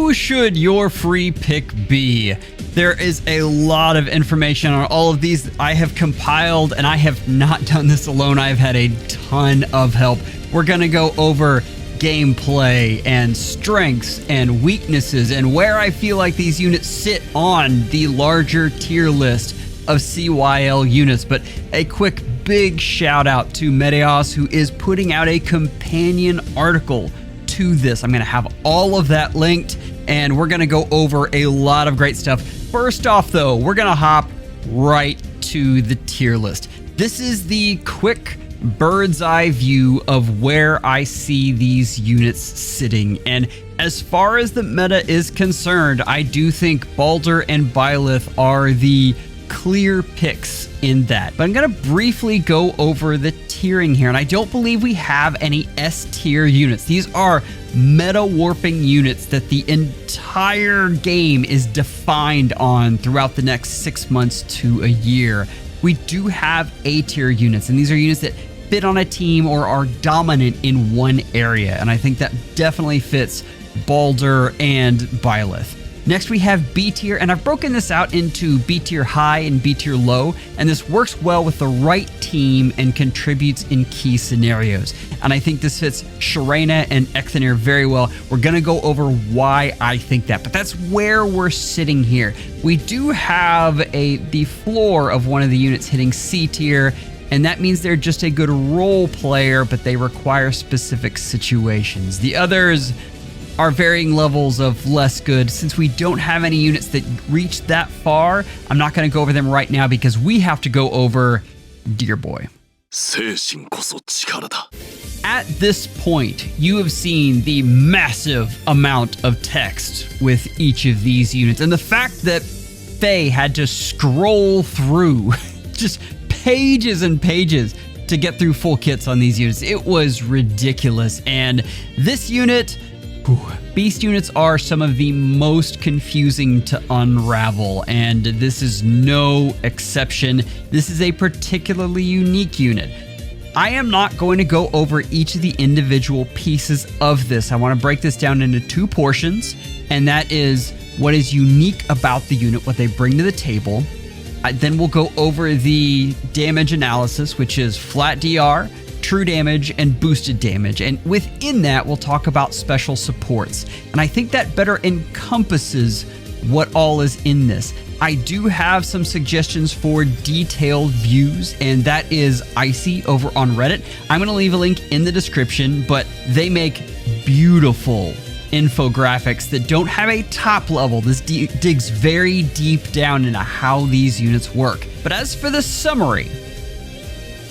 who should your free pick be? There is a lot of information on all of these I have compiled, and I have not done this alone. I've had a ton of help. We're going to go over gameplay and strengths and weaknesses and where I feel like these units sit on the larger tier list of CYL units. But a quick big shout out to Medeos, who is putting out a companion article to this. I'm going to have all of that linked, and we're going to go over a lot of great stuff. First off, though, we're going to hop right to the tier list. This is the quick bird's eye view of where I see these units sitting. And as far as the meta is concerned, I do think Baldr and Byleth are the clear picks in that. But I'm going to briefly go over the tiering here, and I don't believe we have any S tier units. These are meta warping units that the entire game is defined on throughout the next 6 months to a year. We do have A tier units, and these are units that fit on a team or are dominant in one area, and I think that definitely fits Baldr and Byleth. Next, we have B tier, and I've broken this out into B tier high and B tier low, and this works well with the right team and contributes in key scenarios. And I think this fits Sharena and Eikþyrnir very well. We're going to go over why I think that, but that's where we're sitting here. We do have the floor of one of the units hitting C tier, and that means they're just a good role player, but they require specific situations. The others are varying levels of less good. Since we don't have any units that reach that far, I'm not going to go over them right now because we have to go over Dear Boy. At this point, you have seen the massive amount of text with each of these units, and the fact that Faye had to scroll through just pages and pages to get through full kits on these units. It was ridiculous. And this unit, beast units are some of the most confusing to unravel, and this is no exception. This is a particularly unique unit. I am not going to go over each of the individual pieces of this. I want to break this down into two portions, and that is what is unique about the unit, what they bring to the table. Then we'll go over the damage analysis, which is flat DR, true damage, and boosted damage. And within that, we'll talk about special supports. And I think that better encompasses what all is in this. I do have some suggestions for detailed views, and that is Icy over on Reddit. I'm going to leave a link in the description, but they make beautiful infographics that don't have a top level. This digs very deep down into how these units work. But as for the summary,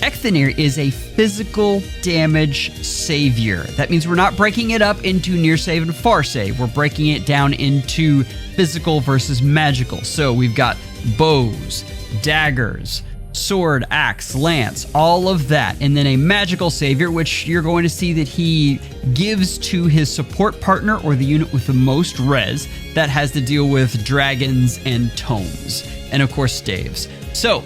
Eikþyrnir is a physical damage savior. That means we're not breaking it up into near save and far save. We're breaking it down into physical versus magical. So we've got bows, daggers, sword, axe, lance, all of that. And then a magical savior, which you're going to see that he gives to his support partner or the unit with the most res. That has to deal with dragons and tomes. And of course, staves. So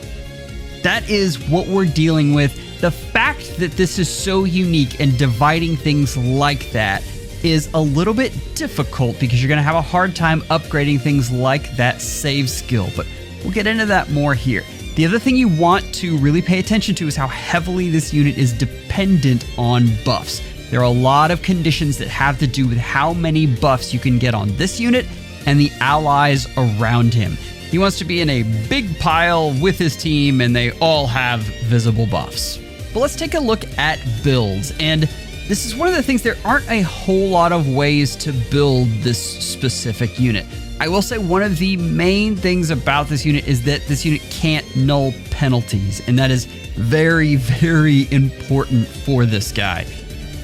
that is what we're dealing with. The fact that this is so unique and dividing things like that is a little bit difficult because you're going to have a hard time upgrading things like that save skill. But we'll get into that more here. The other thing you want to really pay attention to is how heavily this unit is dependent on buffs. There are a lot of conditions that have to do with how many buffs you can get on this unit and the allies around him. He wants to be in a big pile with his team and they all have visible buffs. But let's take a look at builds. And this is one of the things, there aren't a whole lot of ways to build this specific unit. I will say one of the main things about this unit is that this unit can't null penalties, and that is very, very important for this guy.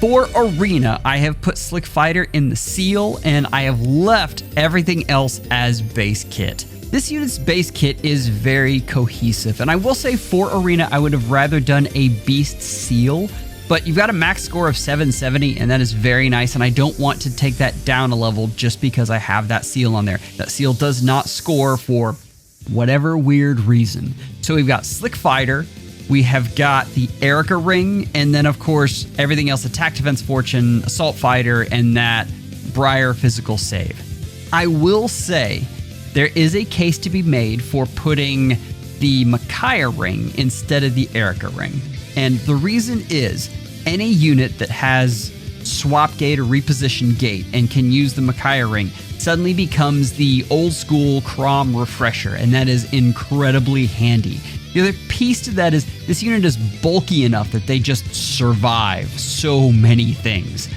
For Arena, I have put Slick Fighter in the seal, and I have left everything else as base kit. This unit's base kit is very cohesive, and I will say for Arena, I would have rather done a Beast seal, but you've got a max score of 770, and that is very nice, and I don't want to take that down a level just because I have that seal on there. That seal does not score for whatever weird reason. So we've got Slick Fighter, we have got the Erica Ring, and then of course everything else, Attack, Defense, Fortune, Assault Fighter, and that Briar Physical Save. I will say there is a case to be made for putting the Micaiah ring instead of the Erica ring. And the reason is any unit that has swap gate or reposition gate and can use the Micaiah ring suddenly becomes the old school Crom refresher, and that is incredibly handy. The other piece to that is this unit is bulky enough that they just survive so many things.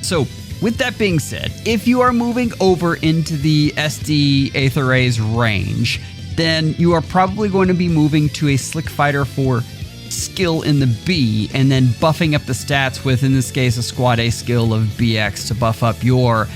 So with that being said, if you are moving over into the SD Eikþyr's range, then you are probably going to be moving to a Slick Fighter for skill in the B, and then buffing up the stats with, in this case, a Squad A skill of BX to buff up your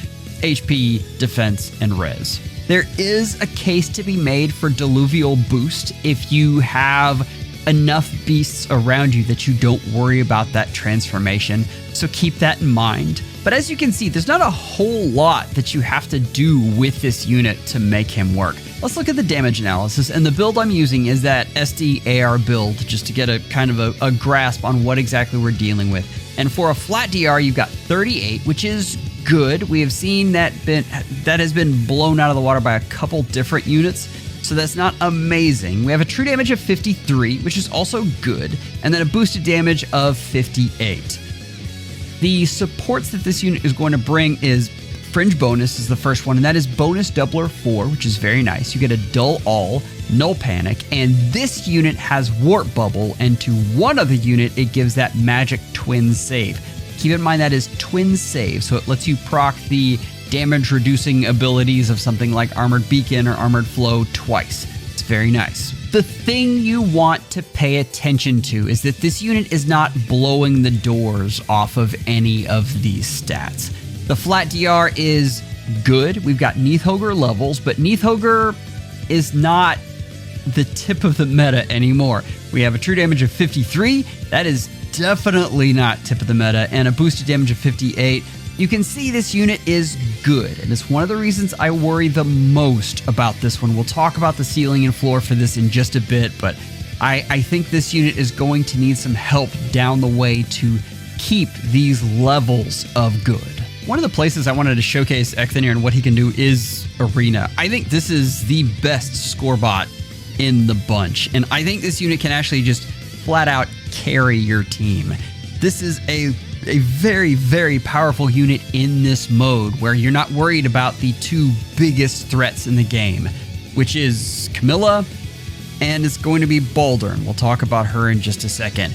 HP, defense, and res. There is a case to be made for Diluvial Boost if you have enough beasts around you that you don't worry about that transformation, so keep that in mind. But as you can see, there's not a whole lot that you have to do with this unit to make him work. Let's look at the damage analysis, and the build I'm using is that SD AR build, just to get a kind of a grasp on what exactly we're dealing with. And for a flat DR, you've got 38, which is good. We have seen that has been blown out of the water by a couple different units, so that's not amazing. We have a true damage of 53, which is also good, and then a boosted damage of 58. The supports that this unit is going to bring is Fringe Bonus is the first one, and that is Bonus Doubler 4, which is very nice. You get a Dull All, Null Panic, and this unit has Warp Bubble, and to one other unit, it gives that Magic Twin Save. Keep in mind that is Twin Save, so it lets you proc the damage-reducing abilities of something like Armored Beacon or Armored Flow twice. It's very nice. The thing you want to pay attention to is that this unit is not blowing the doors off of any of these stats. The flat DR is good. We've got Neathogre levels, but Neathogre is not the tip of the meta anymore. We have a true damage of 53. That is definitely not tip of the meta, and a boosted damage of 58. You can see this unit is good, and it's one of the reasons I worry the most about this one. We'll talk about the ceiling and floor for this in just a bit, but I think this unit is going to need some help down the way to keep these levels of good. One of the places I wanted to showcase Eikþyrnir and what he can do is Arena. I think this is the best score bot in the bunch, and I think this unit can actually just flat out carry your team. This is a very, very powerful unit in this mode where you're not worried about the two biggest threats in the game, which is Camilla and it's going to be Baldr, and we'll talk about her in just a second.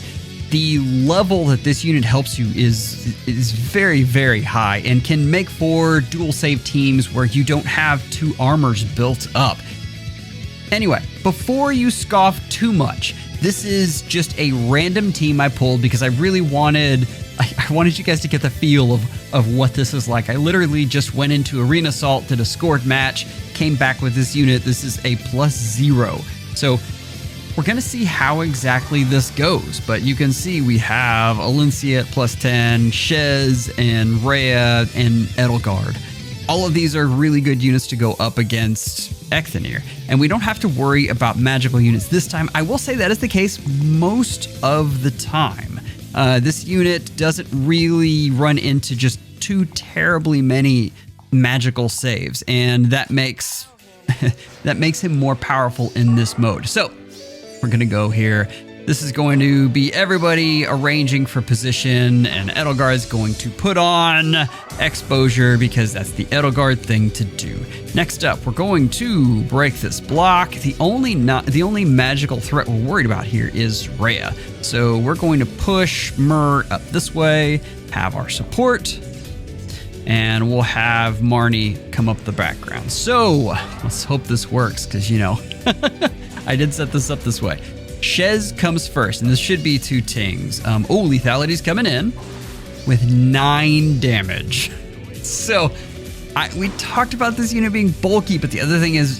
The level that this unit helps you is very, very high and can make for dual save teams where you don't have two armors built up. Anyway, before you scoff too much, this is just a random team I pulled because I really wanted you guys to get the feel of what this is like. I literally just went into Arena Assault, did a scored match, came back with this unit. This is a +0. So we're going to see how exactly this goes, but you can see we have Alencia at +10, Shez and Rhea and Edelgard. All of these are really good units to go up against Eikþyrnir, and we don't have to worry about magical units this time. I will say that is the case most of the time. This unit doesn't really run into just too terribly many magical saves, and that makes him more powerful in this mode. So we're gonna go here. This is going to be everybody arranging for position, and Edelgard is going to put on exposure because that's the Edelgard thing to do. Next up, we're going to break this block. The only magical threat we're worried about here is Rhea. So we're going to push Myr up this way, have our support, and we'll have Marnie come up the background. So let's hope this works because, you know, I did set this up this way. Shez comes first, and this should be 2 tings. Lethality's coming in with 9 damage. So we talked about this unit being bulky, but the other thing is,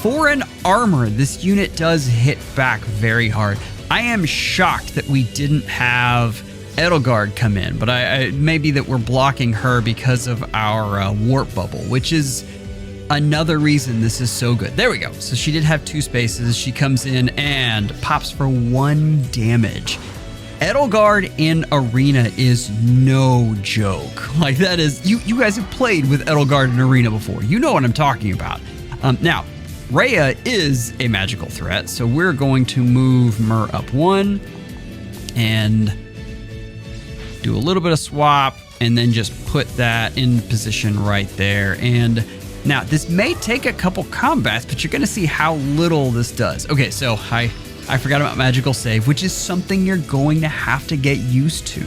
for an armor, this unit does hit back very hard. I am shocked that we didn't have Edelgard come in, but maybe that we're blocking her because of our warp bubble, which is another reason this is so good. There we go. So she did have 2 spaces. She comes in and pops for 1 damage. Edelgard in Arena is no joke. Like that is, you guys have played with Edelgard in Arena before. You know what I'm talking about. Now, Rhea is a magical threat, so we're going to move Myr up 1 and do a little bit of swap and then just put that in position right there. And now this may take a couple combats, but you're going to see how little this does. Okay, so I forgot about magical save, which is something you're going to have to get used to.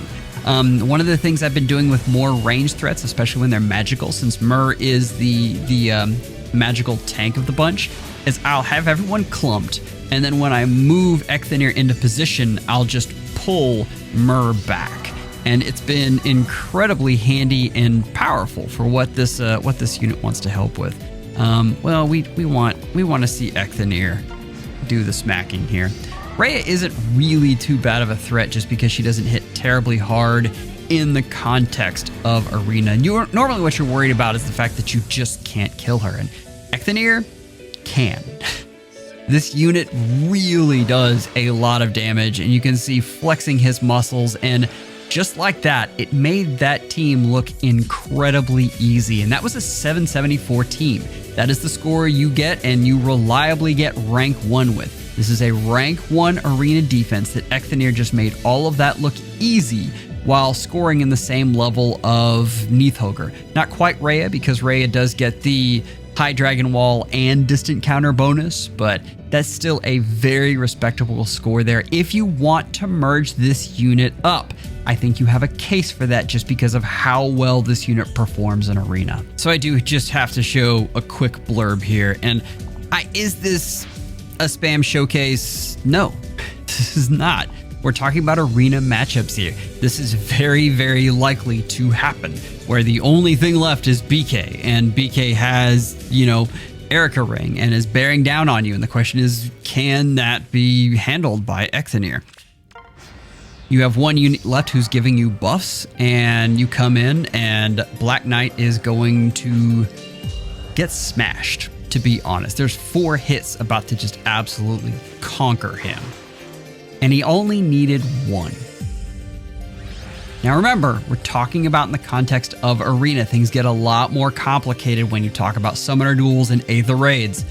One of the things I've been doing with more ranged threats, especially when they're magical, since Myr is the magical tank of the bunch, is I'll have everyone clumped, and then when I move Eikþyrnir into position, I'll just pull Myr back. And it's been incredibly handy and powerful for what this unit wants to help with. Well, we want to see Eikþyrnir do the smacking here. Rhea isn't really too bad of a threat just because she doesn't hit terribly hard in the context of Arena. Normally what you're worried about is the fact that you just can't kill her, and Eikþyrnir can. This unit really does a lot of damage, and you can see flexing his muscles, and just like that, it made that team look incredibly easy. And that was a 774 team. That is the score you get and you reliably get rank 1 with. This is a rank 1 arena defense that Eikþyrnir just made all of that look easy while scoring in the same level of Nidhogr. Not quite Rhea, because Rhea does get the high dragon wall and distant counter bonus, but that's still a very respectable score there. If you want to merge this unit up, I think you have a case for that just because of how well this unit performs in Arena. So I do just have to show a quick blurb here. And is this a spam showcase? No, this is not. We're talking about Arena matchups here. This is very, very likely to happen, where the only thing left is BK, and BK has, Erica Ring and is bearing down on you. And the question is, can that be handled by Eikþyrnir? You have one unit left who's giving you buffs, and you come in and Black Knight is going to get smashed, to be honest. There's 4 hits about to just absolutely conquer him. And he only needed 1. Now remember, we're talking about in the context of Arena. Things get a lot more complicated when you talk about summoner duels and Aether raids.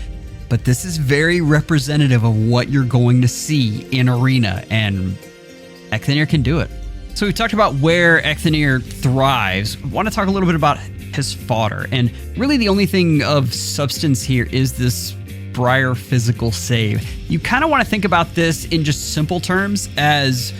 But this is very representative of what you're going to see in Arena, and Eikþyrnir can do it. So we talked about where Eikþyrnir thrives. I want to talk a little bit about his fodder. And really the only thing of substance here is this Briar physical save. You kind of want to think about this in just simple terms as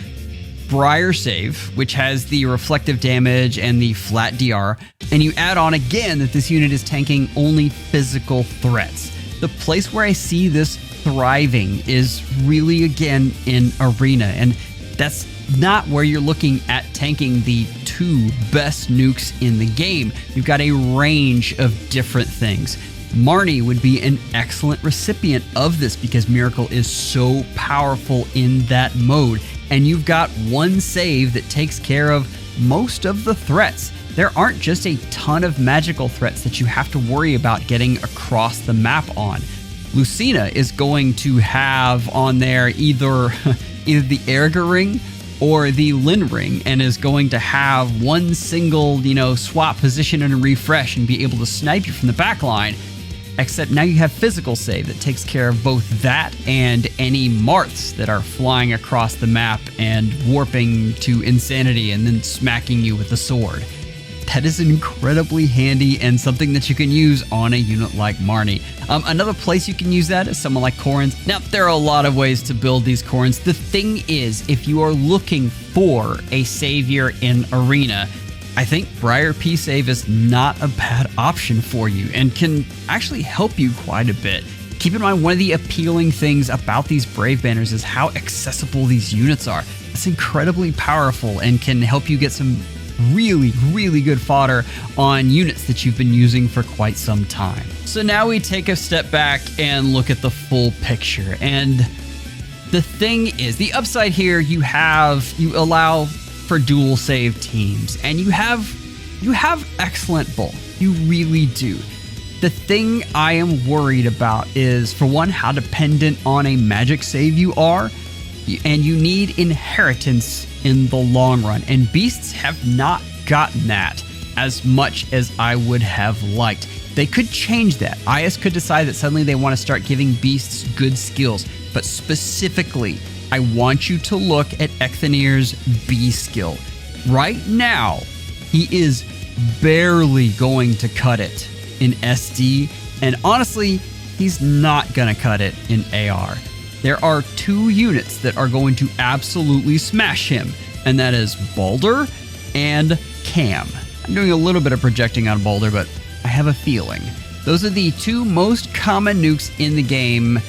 Briar save, which has the reflective damage and the flat DR, and you add on again that this unit is tanking only physical threats. The place where I see this thriving is really again in Arena, and that's not where you're looking at tanking the 2 best nukes in the game. You've got a range of different things. Marnie would be an excellent recipient of this because Miracle is so powerful in that mode, and you've got 1 save that takes care of most of the threats. There aren't just a ton of magical threats that you have to worry about getting across the map on. Lucina is going to have on there either the Erga ring or the Lin ring, and is going to have 1 single, swap position and refresh and be able to snipe you from the back line. Except now you have physical save that takes care of both that and any Marths that are flying across the map and warping to insanity and then smacking you with the sword. That is incredibly handy and something that you can use on a unit like Marnie. Another place you can use that is someone like Corrins. Now, there are a lot of ways to build these Corrins. The thing is, if you are looking for a savior in Arena, I think Briar P Save is not a bad option for you and can actually help you quite a bit. Keep in mind, one of the appealing things about these Brave Banners is how accessible these units are. It's incredibly powerful and can help you get some really, really good fodder on units that you've been using for quite some time. So now we take a step back and look at the full picture. And the thing is, the upside here, you allow for dual save teams, and you have excellent bulk. You really do. The thing I am worried about is, for one, how dependent on a magic save you are, and you need inheritance in the long run, and beasts have not gotten that as much as I would have liked. They could change that. IS could decide that suddenly they want to start giving beasts good skills, but specifically, I want you to look at Eikþyrnir's B skill. Right now, he is barely going to cut it in SD, and honestly, he's not going to cut it in AR. There are 2 units that are going to absolutely smash him, and that is Baldr and Cam. I'm doing a little bit of projecting on Baldr, but I have a feeling. Those are the 2 most common nukes in the game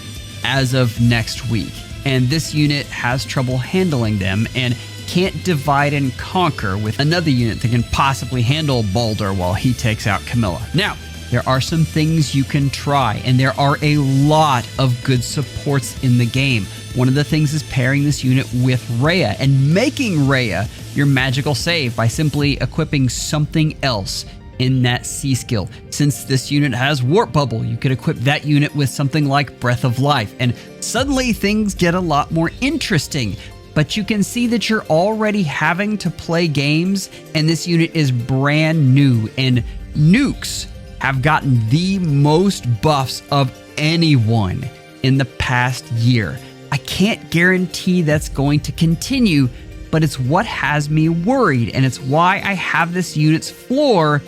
as of next week, and this unit has trouble handling them and can't divide and conquer with another unit that can possibly handle Baldr while he takes out Camilla. Now, there are some things you can try, and there are a lot of good supports in the game. One of the things is pairing this unit with Rhea and making Rhea your magical save by simply equipping something else in that C skill. Since this unit has Warp Bubble, you could equip that unit with something like Breath of Life, and suddenly things get a lot more interesting. But you can see that you're already having to play games, and this unit is brand new, and nukes have gotten the most buffs of anyone in the past year. I can't guarantee that's going to continue, but it's what has me worried, and it's why I have this unit's floor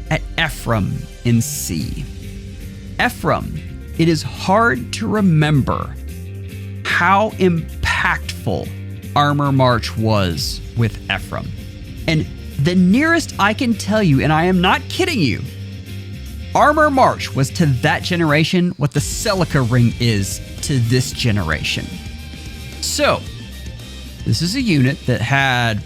at Ephraim in C. Ephraim, it is hard to remember how impactful Armor March was with Ephraim. And the nearest I can tell you, and I am not kidding you, Armor March was to that generation what the Celica Ring is to this generation. So, this is a unit that had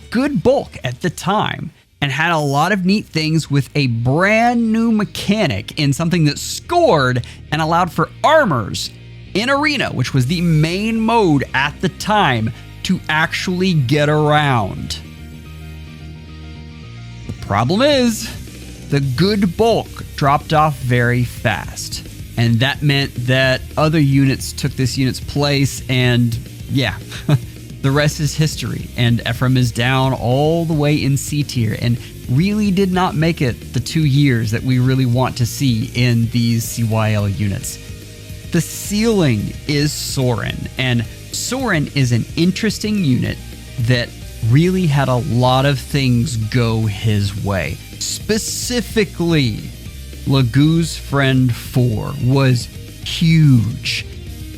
good bulk at the time and had a lot of neat things with a brand new mechanic in something that scored and allowed for armors in Arena, which was the main mode at the time, to actually get around. The problem is, the good bulk dropped off very fast, and that meant that other units took this unit's place, and yeah, the rest is history, and Ephraim is down all the way in C tier, and really did not make it the 2 years that we really want to see in these CYL units. The ceiling is Soren, and Soren is an interesting unit that really had a lot of things go his way. Specifically, Lagoo's Friend 4 was huge.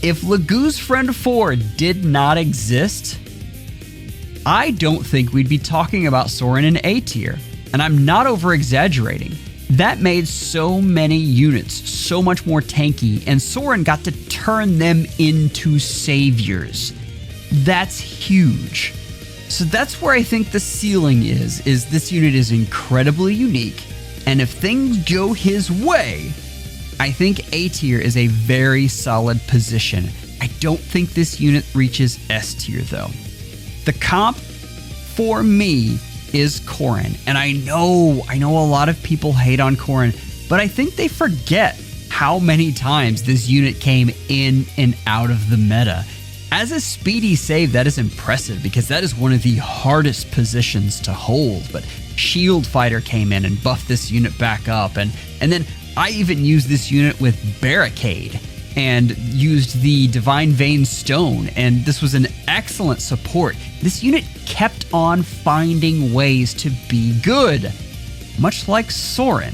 If Lagoo's Friend 4 did not exist, I don't think we'd be talking about Soren in A tier, and I'm not over-exaggerating. That made so many units so much more tanky, and Soren got to turn them into saviors. That's huge. So that's where I think the ceiling is this unit is incredibly unique, and if things go his way, I think A tier is a very solid position. I don't think this unit reaches S tier though. The comp for me is Corrin, and I know a lot of people hate on Corrin, but I think they forget how many times this unit came in and out of the meta. As a Spd save, that is impressive because that is one of the hardest positions to hold, but Shield Fighter came in and buffed this unit back up, and then I even used this unit with Barricade and used the Divine Vein Stone, and this was an excellent support. This unit kept on finding ways to be good, much like Soren.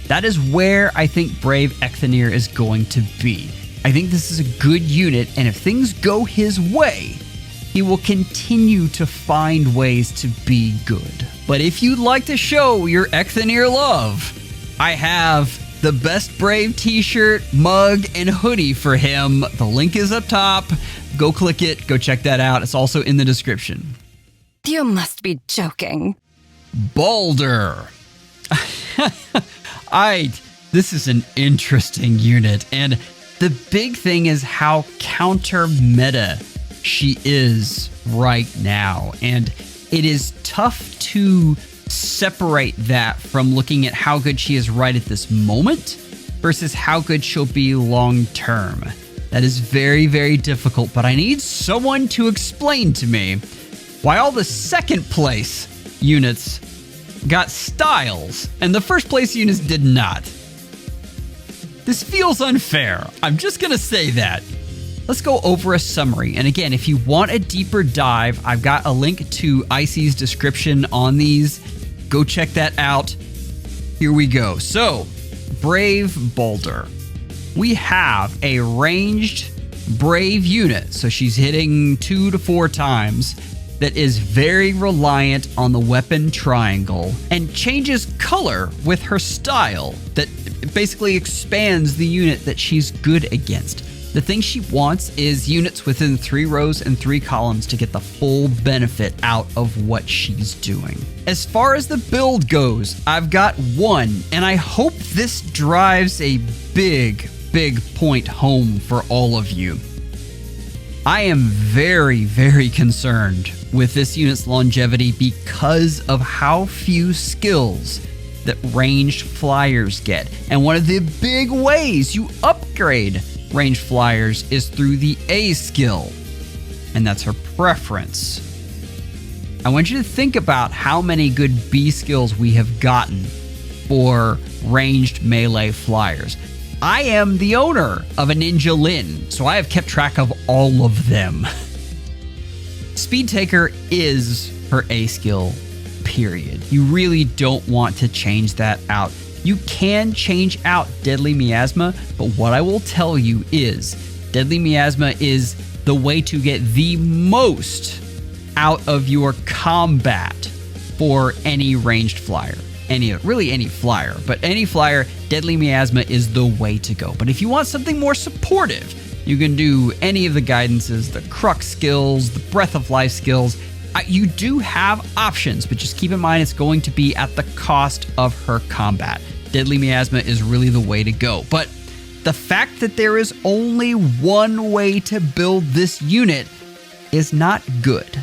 That is where I think Brave Eikþyrnir is going to be. I think this is a good unit, and if things go his way, he will continue to find ways to be good. But if you'd like to show your Eikþyrnir love, I have the best Brave t-shirt, mug, and hoodie for him. The link is up top. Go click it. Go check that out. It's also in the description. You must be joking. Baldr. This is an interesting unit, and the big thing is how counter meta she is right now, and it is tough to separate that from looking at how good she is right at this moment versus how good she'll be long term. That is very, very difficult, but I need someone to explain to me while the second place units got styles, and the first place units did not. This feels unfair. I'm just gonna say that. Let's go over a summary. And again, if you want a deeper dive, I've got a link to Ic3y's description on these. Go check that out. Here we go. So, Brave Baldr. We have a ranged Brave unit, so she's hitting 2 to 4 times, that is very reliant on the weapon triangle and changes color with her style that basically expands the unit that she's good against. The thing she wants is units within 3 rows and 3 columns to get the full benefit out of what she's doing. As far as the build goes, I've got one, and I hope this drives a big point home for all of you. I am very concerned with this unit's longevity because of how few skills that ranged flyers get. And one of the big ways you upgrade ranged flyers is through the A skill, and that's her preference. I want you to think about how many good B skills we have gotten for ranged melee flyers. I am the owner of a Ninja Lin, so I have kept track of all of them. Speed Taker is her A skill, period. You really don't want to change that out. You can change out Deadly Miasma, but what I will tell you is Deadly Miasma is the way to get the most out of your combat for any ranged flyer. Any flyer, but any flyer, Deadly Miasma is the way to go. But if you want something more supportive, you can do any of the guidances, the Crux skills, the Breath of Life skills. You do have options, but just keep in mind it's going to be at the cost of her combat. Deadly Miasma is really the way to go. But the fact that there is only one way to build this unit is not good.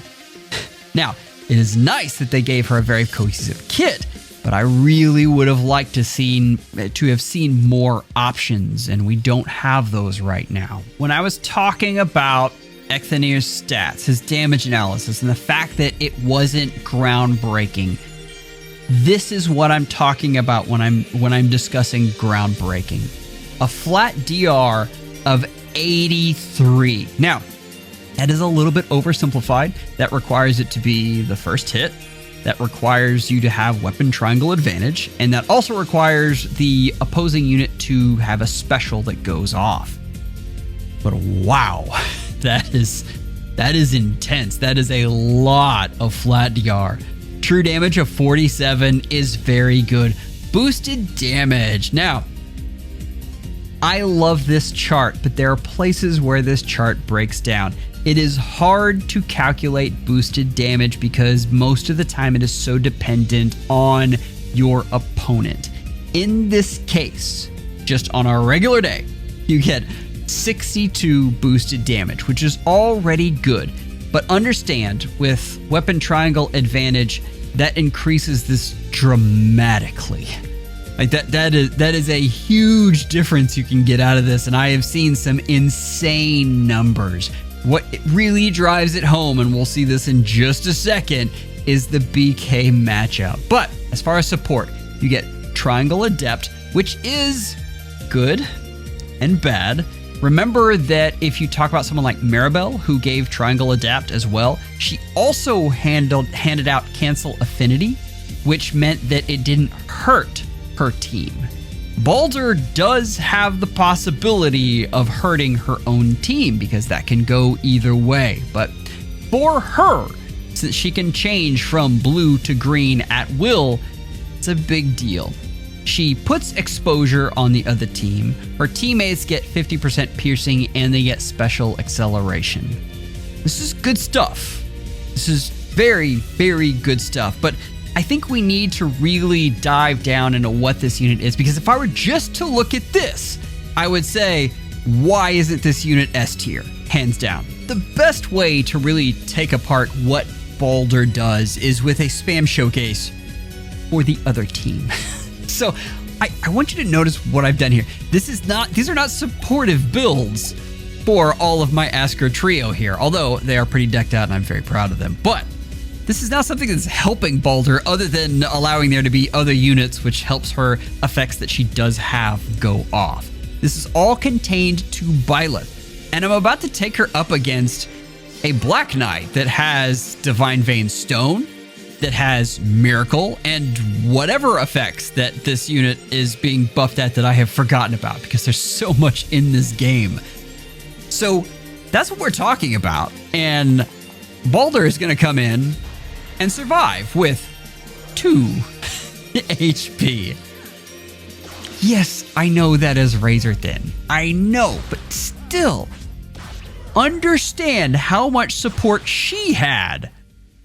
Now, it is nice that they gave her a very cohesive kit, but I really would have liked to have seen more options, and we don't have those right now. When I was talking about Eikþyrnir's stats, his damage analysis, and the fact that it wasn't groundbreaking, this is what I'm talking about when I'm discussing groundbreaking. A flat DR of 83. Now, that is a little bit oversimplified. That requires it to be the first hit. That requires you to have weapon triangle advantage, and that also requires the opposing unit to have a special that goes off. But wow, that is intense. That is a lot of flat DR. True damage of 47 is very good. Boosted damage. Now, I love this chart, but there are places where this chart breaks down. It is hard to calculate boosted damage because most of the time it is so dependent on your opponent. In this case, just on a regular day, you get 62 boosted damage, which is already good. But understand, with weapon triangle advantage, that increases this dramatically. Like that is a huge difference you can get out of this, and I have seen some insane numbers. What really drives it home, and we'll see this in just a second, is the BK matchup. But as far as support, you get Triangle Adept, which is good and bad. Remember that if you talk about someone like Maribel, who gave Triangle Adapt as well, she also handed out Cancel Affinity, which meant that it didn't hurt her team. Baldr does have the possibility of hurting her own team because that can go either way. But for her, since she can change from blue to green at will, it's a big deal. She puts exposure on the other team. Her teammates get 50% piercing and they get special acceleration. This is good stuff. This is very, very good stuff. But I think we need to really dive down into what this unit is, because if I were just to look at this, I would say, why isn't this unit S tier? Hands down. The best way to really take apart what Baldr does is with a spam showcase for the other team. So I want you to notice what I've done here. These are not supportive builds for all of my Asker trio here, although they are pretty decked out and I'm very proud of them. But this is not something that's helping Baldr other than allowing there to be other units, which helps her effects that she does have go off. This is all contained to Byleth, and I'm about to take her up against a Black Knight that has Divine Vein Stone, that has Miracle, and whatever effects that this unit is being buffed at that I have forgotten about because there's so much in this game. So that's what we're talking about, and Baldr is going to come in and survive with 2 HP. Yes, I know that is razor thin. I know, but still, understand how much support she had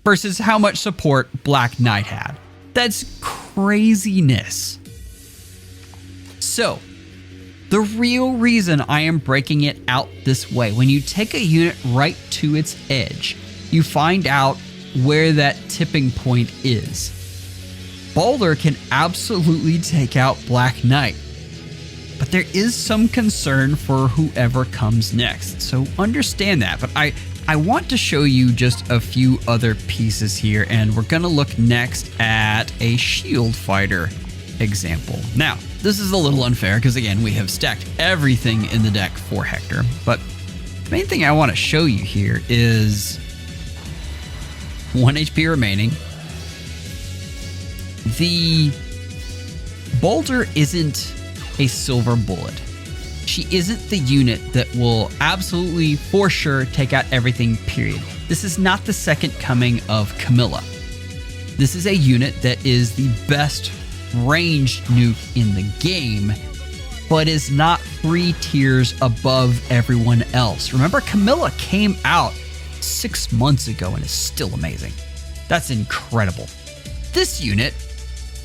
versus how much support Black Knight had. That's craziness. So, the real reason I am breaking it out this way, when you take a unit right to its edge, you find out where that tipping point is. Baldr can absolutely take out Black Knight, but there is some concern for whoever comes next, so understand that. But I want to show you just a few other pieces here, and we're going to look next at a shield fighter example. Now, this is a little unfair because, again, we have stacked everything in the deck for Hector, but the main thing I want to show you here is 1 HP remaining. The Baldr isn't a silver bullet. She isn't the unit that will absolutely, for sure, take out everything, period. This is not the second coming of Camilla. This is a unit that is the best ranged nuke in the game, but is not 3 tiers above everyone else. Remember, Camilla came out 6 months ago and is still amazing. That's incredible. This unit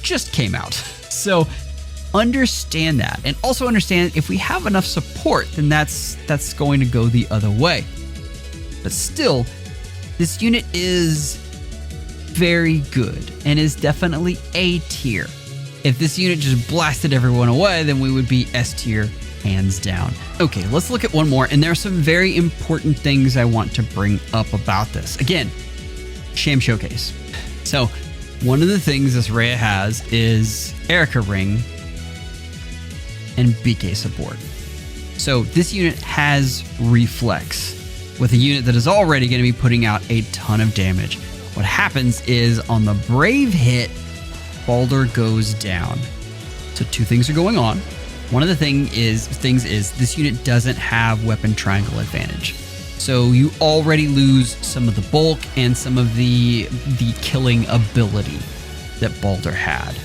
just came out. So understand that, and also understand if we have enough support, then that's going to go the other way. But still, this unit is very good and is definitely A tier. If this unit just blasted everyone away, then we would be S tier, hands down. Okay, let's look at one more, and there are some very important things I want to bring up about this. Again, Sham Showcase. So, one of the things this Rhea has is Erica Ring and BK support. So this unit has reflex with a unit that is already going to be putting out a ton of damage. What happens is on the Brave hit, Baldr goes down. So 2 things are going on. One of the things is this unit doesn't have weapon triangle advantage. So you already lose some of the bulk and some of the killing ability that Baldr had.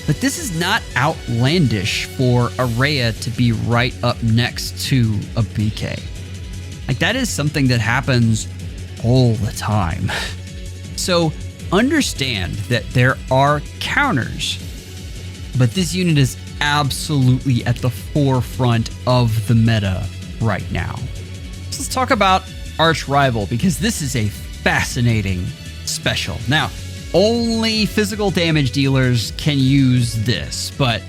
But this is not outlandish for Araya to be right up next to a BK. Like, that is something that happens all the time. So understand that there are counters, but this unit is absolutely at the forefront of the meta right now. So let's talk about Archrival, because this is a fascinating special. Now, only physical damage dealers can use this, but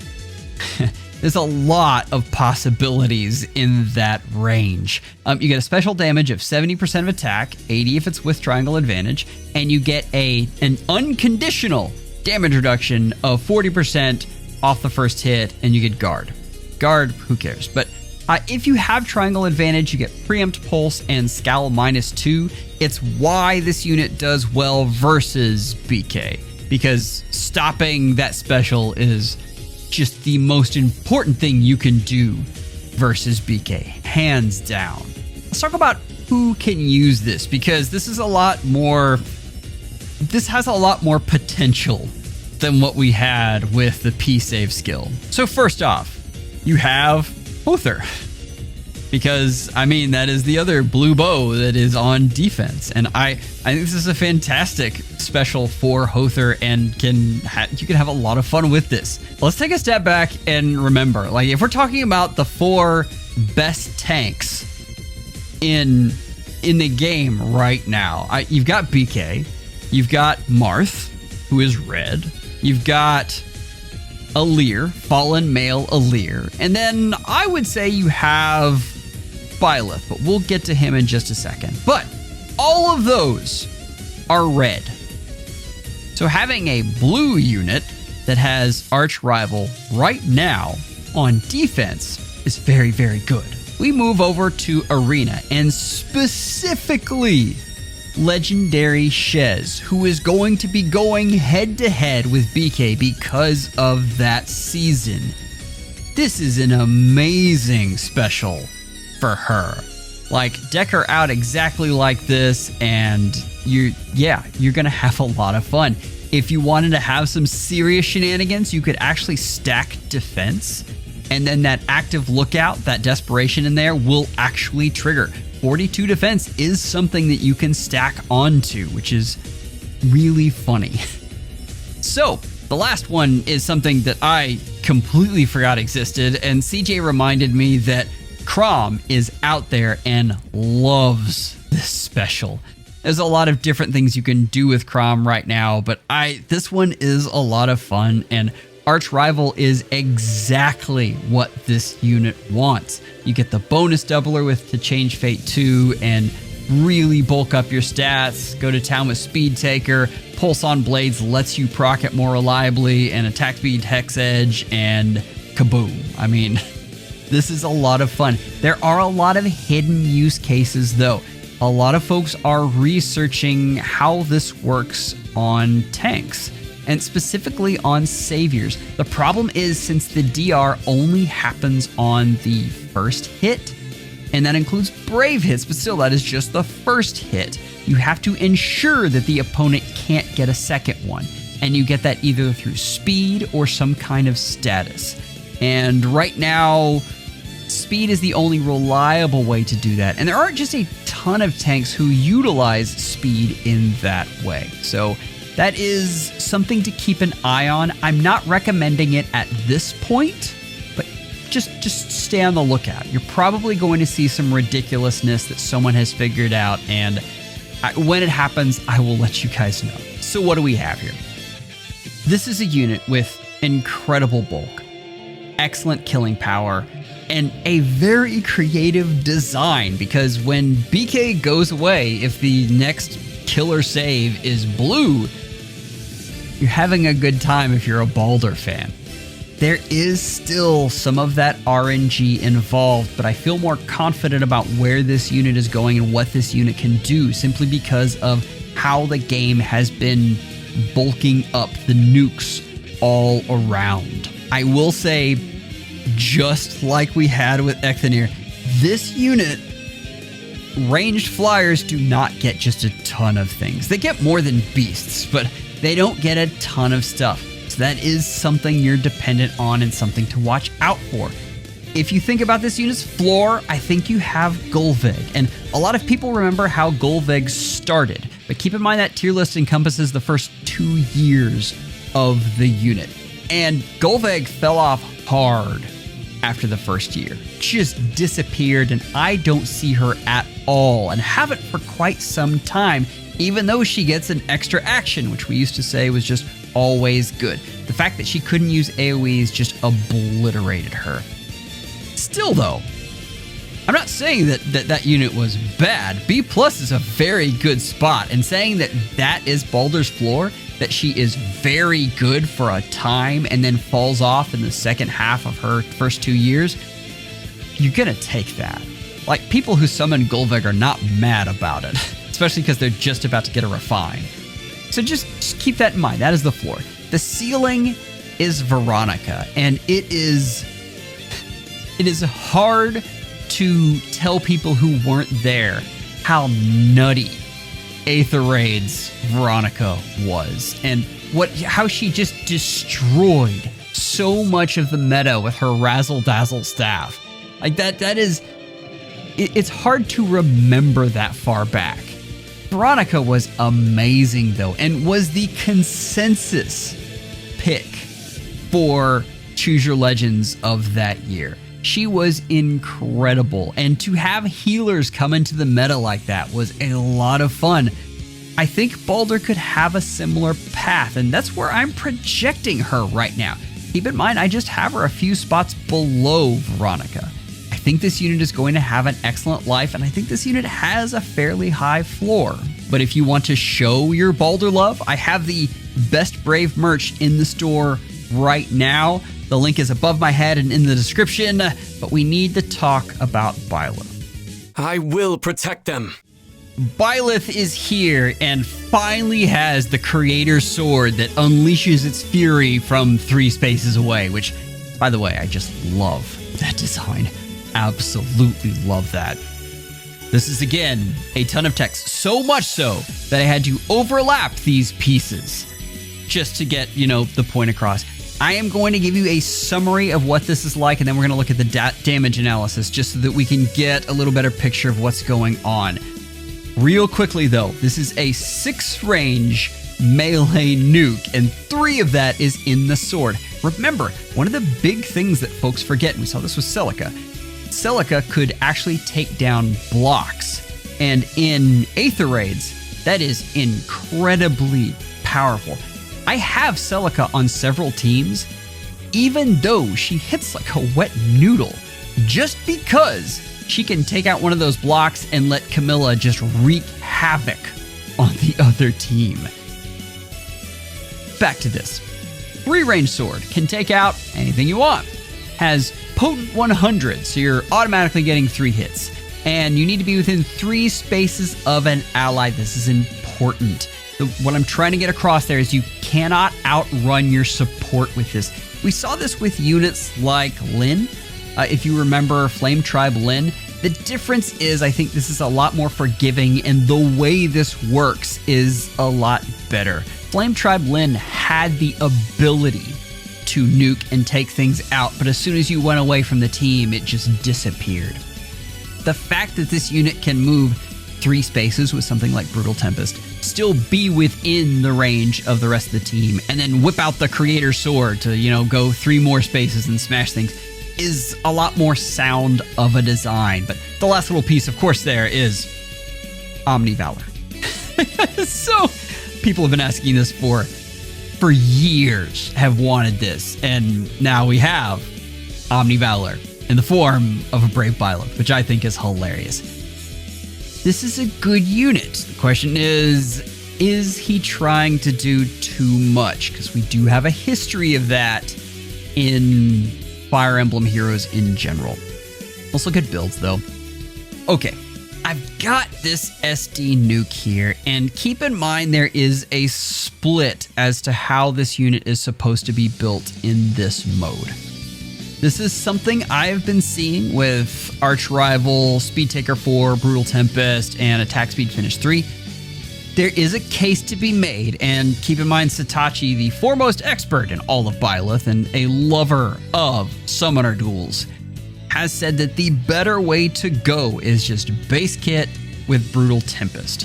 there's a lot of possibilities in that range. You get a special damage of 70% of attack, 80 if it's with triangle advantage, and you get an unconditional damage reduction of 40% off the first hit, and you get guard. Guard, who cares? But if you have triangle advantage, you get preempt pulse and scowl -2. It's why this unit does well versus BK, because stopping that special is just the most important thing you can do versus BK, hands down. Let's talk about who can use this, because this has a lot more potential than what we had with the P Save skill. So first off, you have Hother, because I mean, that is the other blue bow that is on defense, and I think this is a fantastic special for Hother, and you can have a lot of fun with this. Let's take a step back and remember, like, if we're talking about the 4 best tanks in the game right now, you've got BK, you've got Marth, who is red, you've got Alir, Fallen Male Alir, and then I would say you have Byleth, but we'll get to him in just a second. But all of those are red. So having a blue unit that has Archrival right now on defense is very, very good. We move over to Arena, and specifically Legendary Shez, who is going to be going head-to-head with BK because of that season. This is an amazing special for her. Like, deck her out exactly like this, and you're gonna have a lot of fun. If you wanted to have some serious shenanigans, you could actually stack defense, and then that active lookout, that desperation in there, will actually trigger. 42 defense is something that you can stack onto, which is really funny. So, the last one is something that I completely forgot existed, and CJ reminded me that Crom is out there and loves this special. There's a lot of different things you can do with Crom right now, but this one is a lot of fun, and Archrival is exactly what this unit wants. You get the bonus doubler to change Fate 2 and really bulk up your stats, go to town with Speed Taker, Pulse on Blades lets you proc it more reliably, and attack speed Hex Edge, and kaboom. I mean, this is a lot of fun. There are a lot of hidden use cases though. A lot of folks are researching how this works on tanks, and specifically on saviors. The problem is, since the DR only happens on the first hit, and that includes brave hits, but still that is just the first hit, you have to ensure that the opponent can't get a second one, and you get that either through speed or some kind of status. And right now, speed is the only reliable way to do that, and there aren't just a ton of tanks who utilize speed in that way. So that is something to keep an eye on. I'm not recommending it at this point, but just stay on the lookout. You're probably going to see some ridiculousness that someone has figured out, and when it happens, I will let you guys know. So what do we have here? This is a unit with incredible bulk, excellent killing power, and a very creative design, because when BK goes away, if the next killer save is blue, you're having a good time if you're a Baldr fan. There is still some of that RNG involved, but I feel more confident about where this unit is going and what this unit can do, simply because of how the game has been bulking up the nukes all around. I will say, just like we had with Eikþyrnir, this unit, ranged flyers do not get just a ton of things. They get more than beasts, but they don't get a ton of stuff. So that is something you're dependent on and something to watch out for. If you think about this unit's floor, I think you have Gullveig, and a lot of people remember how Gullveig started, but keep in mind that tier list encompasses the first 2 years of the unit, and Gullveig fell off hard after the first year. Just disappeared, and I don't see her at all, and haven't for quite some time, even though she gets an extra action, which we used to say was just always good. The fact that she couldn't use AoEs just obliterated her. Still though, I'm not saying that unit was bad. B+ is a very good spot, and saying that is Baldr's floor, that she is very good for a time and then falls off in the second half of her first 2 years, you're gonna take that. Like, people who summon Gullveig are not mad about it, especially because they're just about to get a refine. So just keep that in mind. That is the floor. The ceiling is Veronica, and it is hard to tell people who weren't there how nutty Aetherraid's Veronica was, and how she just destroyed so much of the meta with her Razzle Dazzle staff. Like it's hard to remember that far back. Veronica was amazing though, and was the consensus pick for Choose Your Legends of that year. She was incredible, and to have healers come into the meta like that was a lot of fun. I think Baldr could have a similar path, and that's where I'm projecting her right now. Keep in mind, I just have her a few spots below Veronica. I think this unit is going to have an excellent life, and I think this unit has a fairly high floor. But if you want to show your Baldr love, I have the Best Brave merch in the store right now. The link is above my head and in the description, but we need to talk about Byleth. I will protect them. Byleth is here and finally has the creator's sword that unleashes its fury from 3 spaces away, which, by the way, I just love that design. Absolutely love that. This is, again, a ton of text, so much so that I had to overlap these pieces just to get, the point across. I am going to give you a summary of what this is like, and then we're going to look at the damage analysis just so that we can get a little better picture of what's going on. Real quickly, though, this is a 6-range melee nuke, and 3 of that is in the sword. Remember, one of the big things that folks forget, and we saw this with Celica could actually take down blocks, and in Aether Raids, that is incredibly powerful. I have Celica on several teams, even though she hits like a wet noodle, just because she can take out one of those blocks and let Camilla just wreak havoc on the other team. Back to this. 3-range sword can take out anything you want. Has potent 100, so you're automatically getting 3 hits. And you need to be within 3 spaces of an ally. This is important. What I'm trying to get across there is you cannot outrun your support with this. We saw this with units like Lyn. If you remember Flame Tribe Lyn, the difference is I think this is a lot more forgiving, and the way this works is a lot better. Flame Tribe Lyn had the ability to nuke and take things out, but as soon as you went away from the team, it just disappeared. The fact that this unit can move 3 spaces with something like Brutal Tempest, still be within the range of the rest of the team, and then whip out the Creator Sword to, go 3 more spaces and smash things, is a lot more sound of a design. But the last little piece, of course, there is Omni Valor. So, people have been asking this for years, have wanted this, and now we have Omni Valor in the form of a Brave Byleth, which I think is hilarious. This is a good unit. The question is he trying to do too much? Because we do have a history of that in Fire Emblem Heroes in general. Let's look at builds, though. Okay, I've got this SD nuke here, and keep in mind there is a split as to how this unit is supposed to be built in this mode. This is something I've been seeing with Archrival, Speed Taker 4, Brutal Tempest, and Attack Speed Finish 3. There is a case to be made, and keep in mind Satachi, the foremost expert in all of Byleth and a lover of summoner duels, has said that the better way to go is just base kit with Brutal Tempest.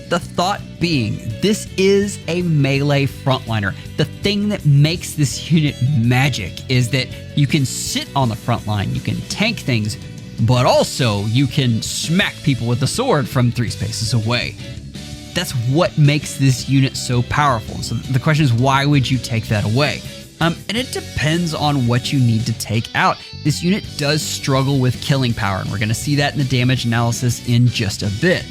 The thought being, this is a melee frontliner. The thing that makes this unit magic is that you can sit on the front line, you can tank things, but also you can smack people with the sword from 3 spaces away. That's what makes this unit so powerful. So the question is, why would you take that away? And it depends on what you need to take out. This unit does struggle with killing power, and we're going to see that in the damage analysis in just a bit.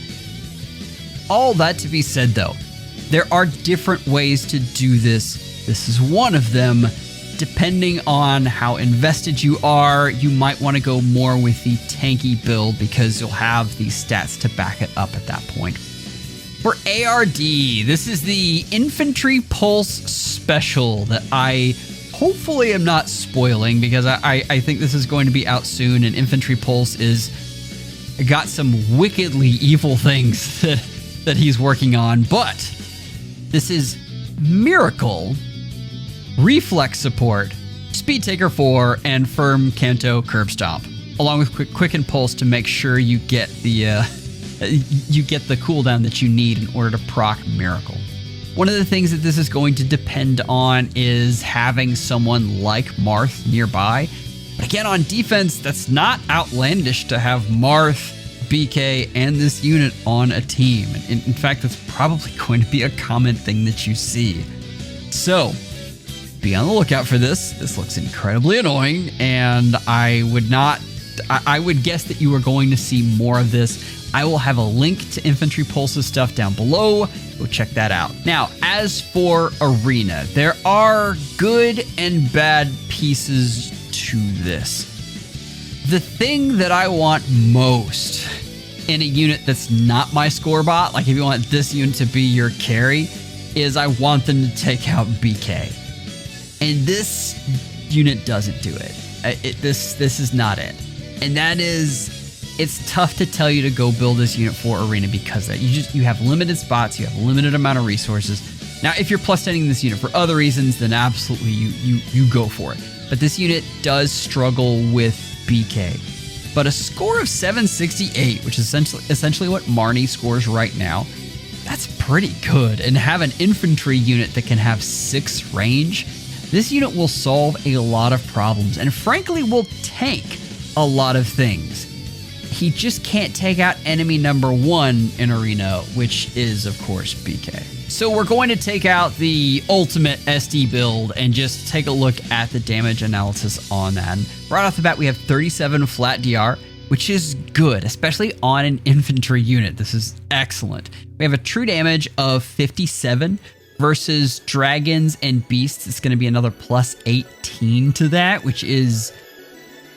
All that to be said, though, there are different ways to do this. This is one of them. Depending on how invested you are, you might want to go more with the tanky build because you'll have these stats to back it up at that point. For ARD, this is the Infantry Pulse special that I hopefully am not spoiling, because I think this is going to be out soon, and Infantry Pulse is got some wickedly evil things that he's working on. But this is Miracle, Reflex Support, Speed Taker 4, and Firm Canto Curb Stomp, along with Quicken Pulse to make sure you get the cooldown that you need in order to proc Miracle. One of the things that this is going to depend on is having someone like Marth nearby. But again, on defense, that's not outlandish to have Marth, BK, and this unit on a team. In fact, that's probably going to be a common thing that you see. So, be on the lookout for this. This looks incredibly annoying, and I would guess that you are going to see more of this. I will have a link to Infantry Pulse's stuff down below. Go check that out. Now, as for Arena, there are good and bad pieces to this. The thing that I want most in a unit that's not my score bot, like if you want this unit to be your carry, is I want them to take out BK. And this unit doesn't do it. This is not it. And that is, it's tough to tell you to go build this unit for Arena because of that. You have limited spots, you have a limited amount of resources. Now, if you're plus 10ing this unit for other reasons, then absolutely you go for it. But this unit does struggle with BK. But a score of 768, which is essentially what Marnie scores right now, that's pretty good. And have an infantry unit that can have 6 range, this unit will solve a lot of problems and frankly will tank a lot of things. He just can't take out enemy number 1 in Arena, which is, of course, BK. So we're going to take out the ultimate SD build and just take a look at the damage analysis on that. And right off the bat, we have 37 flat DR, which is good, especially on an infantry unit. This is excellent. We have a true damage of 57 versus dragons and beasts. It's going to be another plus 18 to that, which is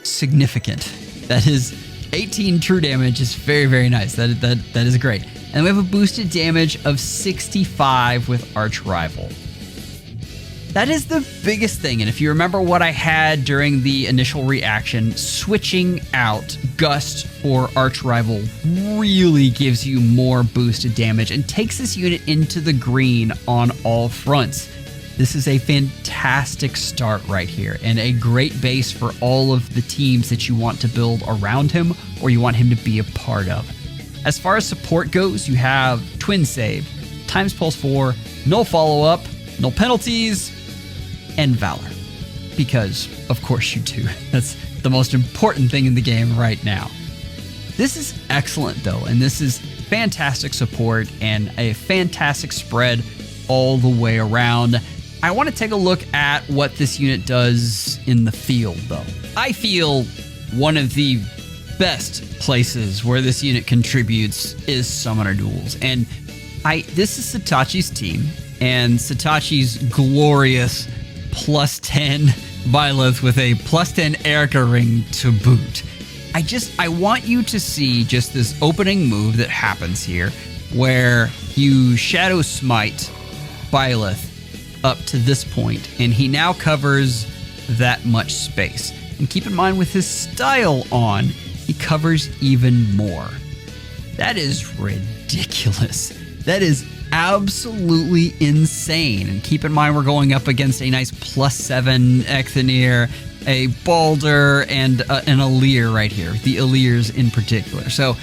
significant. That is 18 true damage is very, very nice. That is great. And we have a boosted damage of 65 with Archrival. That is the biggest thing. And if you remember what I had during the initial reaction, switching out Gust for Archrival really gives you more boosted damage and takes this unit into the green on all fronts. This is a fantastic start right here and a great base for all of the teams that you want to build around him or you want him to be a part of. As far as support goes, you have Twin Save, Times Pulse 4, Null Follow-Up, Null Penalties, and Valor. Because, of course, you do. That's the most important thing in the game right now. This is excellent, though, and this is fantastic support and a fantastic spread all the way around. I want to take a look at what this unit does in the field, though. I feel one of the best places where this unit contributes is Summoner Duels. And this is Satachi's team, and Satachi's glorious plus 10 Byleth with a plus 10 Erica ring to boot. I want you to see just this opening move that happens here where you Shadow Smite Byleth up to this point, and he now covers that much space. And keep in mind, with his style on, he covers even more. That is ridiculous. That is absolutely insane. And keep in mind, we're going up against a nice plus 7 Eikþyrnir, a Baldr, and an Alir right here. The Alirs in particular. So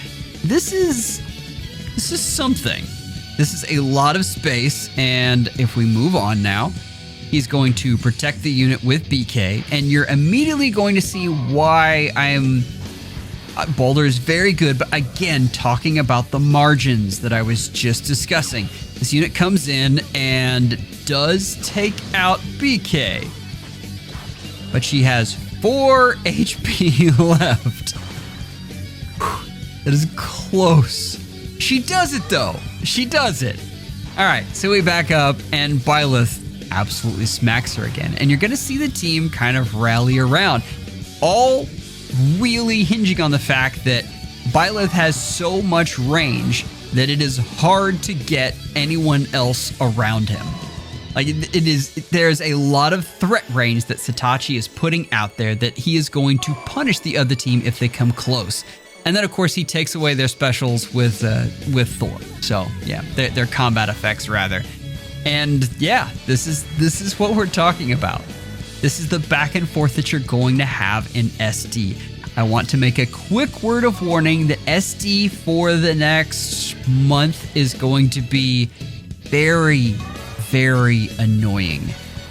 this is something. This is a lot of space, and if we move on now, he's going to protect the unit with BK, and you're immediately going to see why Baldr is very good, but again, talking about the margins that I was just discussing. This unit comes in and does take out BK, but she has 4 HP left. That is close. She does it, though. She does it. All right, so we back up, and Byleth absolutely smacks her again. And you're going to see the team kind of rally around, all really hinging on the fact that Byleth has so much range that it is hard to get anyone else around him. Like, there's a lot of threat range that Satachi is putting out there that he is going to punish the other team if they come close. And then, of course, he takes away their specials with Thor. So, yeah, their combat effects, rather. And, yeah, this is what we're talking about. This is the back and forth that you're going to have in SD. I want to make a quick word of warning that SD for the next month is going to be very, very annoying.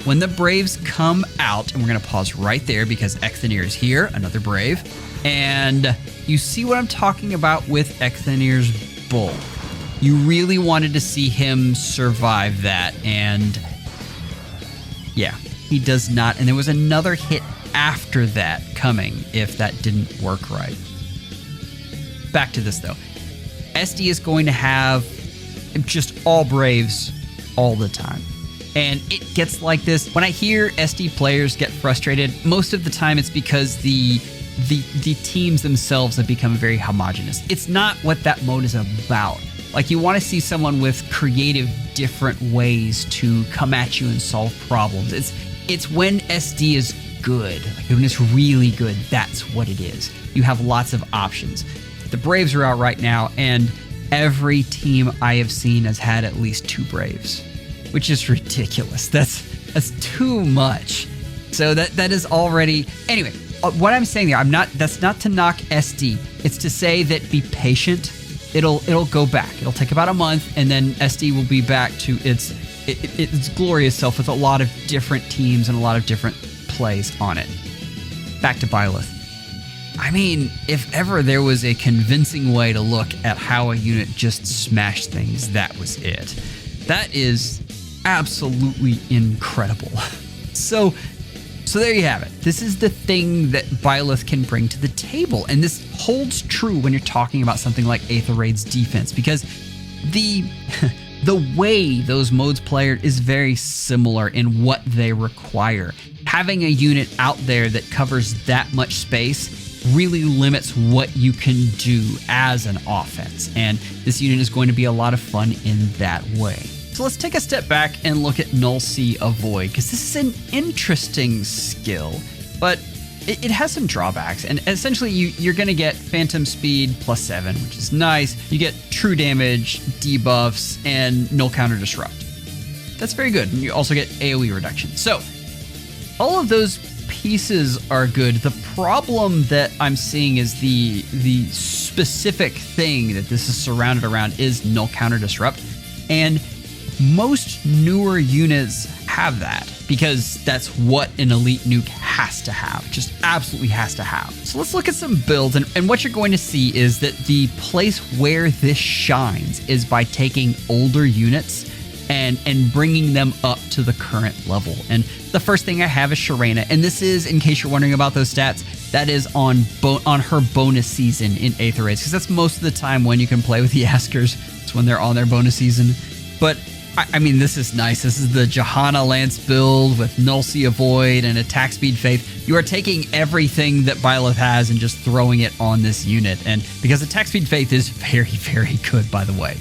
When the Braves come out, and we're going to pause right there because Eikþyrnir is here, another Brave, and you see what I'm talking about with Eikþyrnir's Bull. You really wanted to see him survive that, and yeah, he does not. And there was another hit after that coming if that didn't work right. Back to this, though. SD is going to have just all Braves all the time. And it gets like this. When I hear SD players get frustrated, most of the time it's because the teams themselves have become very homogenous. It's not what that mode is about. Like, you want to see someone with creative, different ways to come at you and solve problems. It's when SD is good, like when it's really good, that's what it is. You have lots of options. The Braves are out right now, and every team I have seen has had at least 2 Braves, which is ridiculous. That's too much. So that is already... Anyway, what I'm saying there, that's not to knock SD. It's to say that be patient. It'll go back. It'll take about a month, and then SD will be back to its glorious self with a lot of different teams and a lot of different plays on it. Back to Byleth. I mean, if ever there was a convincing way to look at how a unit just smashed things, that was it. That is absolutely incredible. So there you have it. This is the thing that Byleth can bring to the table, and this holds true when you're talking about something like Eikþyrnir's defense, because the way those modes play is very similar in what they require. Having a unit out there that covers that much space really limits what you can do as an offense, and this unit is going to be a lot of fun in that way. So let's take a step back and look at Null C-Avoid, because this is an interesting skill, but it has some drawbacks. And essentially, you're going to get Phantom Speed +7, which is nice. You get true damage, debuffs, and Null Counter Disrupt. That's very good. And you also get AoE reduction. So all of those pieces are good. The problem that I'm seeing is the specific thing that this is surrounded around is Null Counter Disrupt. And most newer units have that because that's what an elite nuke has to have, just absolutely has to have. So let's look at some builds, and what you're going to see is that the place where this shines is by taking older units and bringing them up to the current level. And the first thing I have is Sharena, and this is, in case you're wondering about those stats, that is on her bonus season in Eikþyrnir, because that's most of the time when you can play with the Askers. It's when they're on their bonus season. But I mean, this is nice. This is the Johanna Lance build with Null C-Avoid and Attack Speed Faith. You are taking everything that Byleth has and just throwing it on this unit. And because Attack Speed Faith is very, very good, by the way.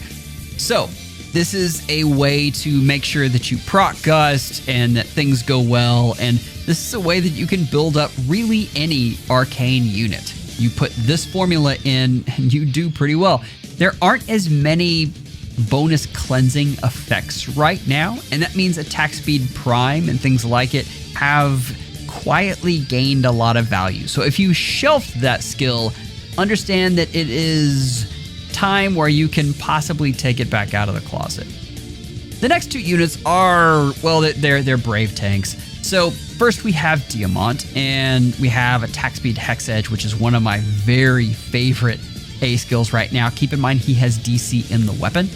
So this is a way to make sure that you proc Gust and that things go well. And this is a way that you can build up really any arcane unit. You put this formula in and you do pretty well. There aren't as many bonus cleansing effects right now, and that means Attack Speed Prime and things like it have quietly gained a lot of value. So if you shelved that skill, understand that it is time where you can possibly take it back out of the closet. The next 2 units are, well, they're brave tanks. So first we have Diamant, and we have Attack Speed Hex Edge, which is one of my very favorite A skills right now. Keep in mind he has DC in the weapon.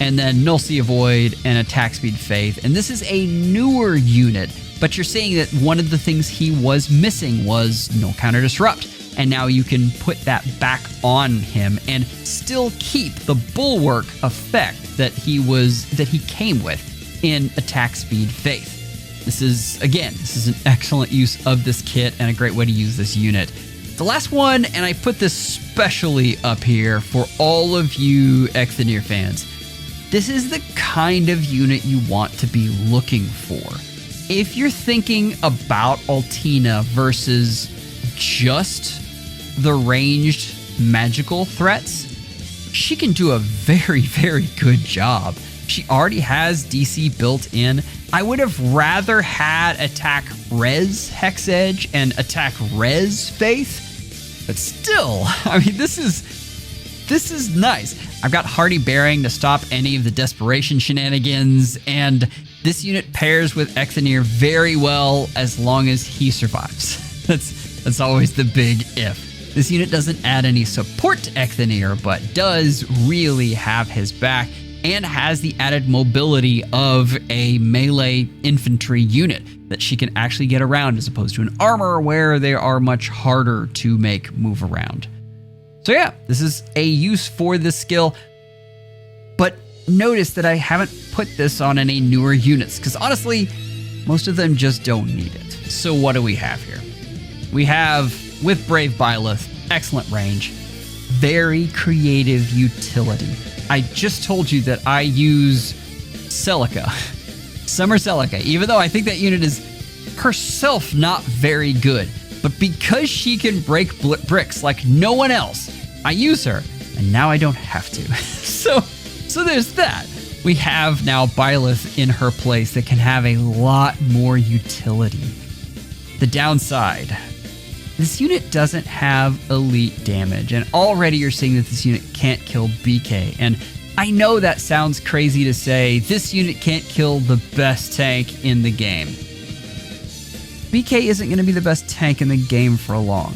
And then Null C-Avoid and Attack Speed Faith. And this is a newer unit, but you're seeing that one of the things he was missing was Null Counter Disrupt. And now you can put that back on him and still keep the bulwark effect that he came with in Attack Speed Faith. This is an excellent use of this kit and a great way to use this unit. The last one, and I put this specially up here for all of you Eikþyrnir fans, this is the kind of unit you want to be looking for. If you're thinking about Altina versus just the ranged magical threats, she can do a very, very good job. She already has DC built in. I would have rather had Attack Res Hex Edge and Attack Res Faith, but still, I mean, this is nice. I've got Hardy Bearing to stop any of the desperation shenanigans, and this unit pairs with Eikþyrnir very well as long as he survives. That's always the big if. This unit doesn't add any support to Eikþyrnir, but does really have his back and has the added mobility of a melee infantry unit that she can actually get around, as opposed to an armor where they are much harder to make move around. So yeah, this is a use for this skill. But notice that I haven't put this on any newer units, because honestly, most of them just don't need it. So what do we have here? We have, with Brave Byleth, excellent range, very creative utility. I just told you that I use Celica, Summer Celica, even though I think that unit is herself not very good. But because she can break bricks like no one else, I use her, and now I don't have to. So there's that. We have now Byleth in her place that can have a lot more utility. The downside, this unit doesn't have elite damage, and already you're seeing that this unit can't kill BK. And I know that sounds crazy to say, this unit can't kill the best tank in the game. BK isn't going to be the best tank in the game for long.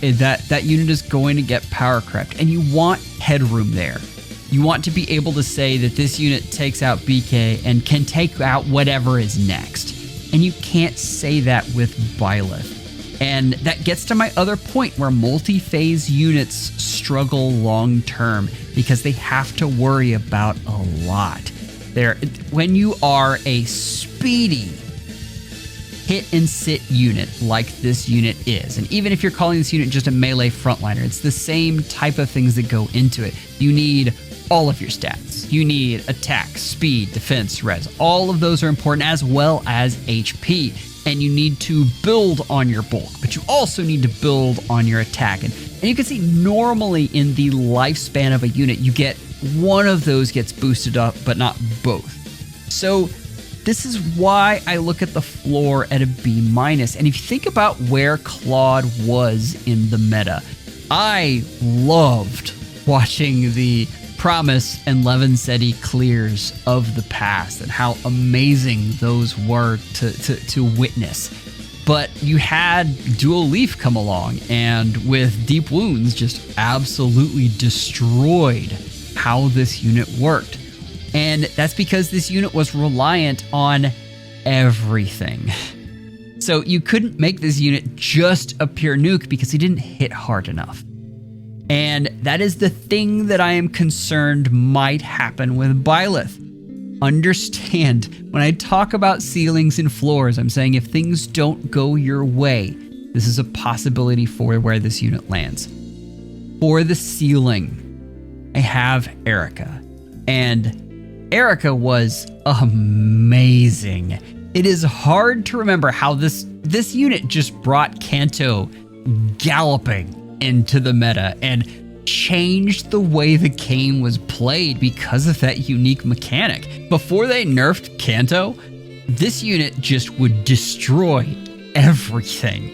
That unit is going to get power crept, and you want headroom there. You want to be able to say that this unit takes out BK and can take out whatever is next. And you can't say that with Byleth. And that gets to my other point, where multi-phase units struggle long term because they have to worry about a lot. When you are a speedy hit and sit unit like this unit is, and even if you're calling this unit just a melee frontliner, it's the same type of things that go into it. You need all of your stats. You need attack, speed, defense, res. All of those are important, as well as HP. And you need to build on your bulk, but you also need to build on your attack. And you can see normally in the lifespan of a unit, you get one of those gets boosted up, but not both. So this is why I look at the floor at a B-. And if you think about where Claude was in the meta, I loved watching the Promise and Levinseti clears of the past and how amazing those were to witness. But you had Dual Leaf come along and with Deep Wounds just absolutely destroyed how this unit worked. And that's because this unit was reliant on everything. So you couldn't make this unit just a pure nuke because he didn't hit hard enough. And that is the thing that I am concerned might happen with Byleth. Understand, when I talk about ceilings and floors, I'm saying if things don't go your way, this is a possibility for where this unit lands. For the ceiling, I have Erica. And Erica was amazing. It is hard to remember how this unit just brought Kanto galloping into the meta and changed the way the game was played because of that unique mechanic. Before they nerfed Kanto, this unit just would destroy everything.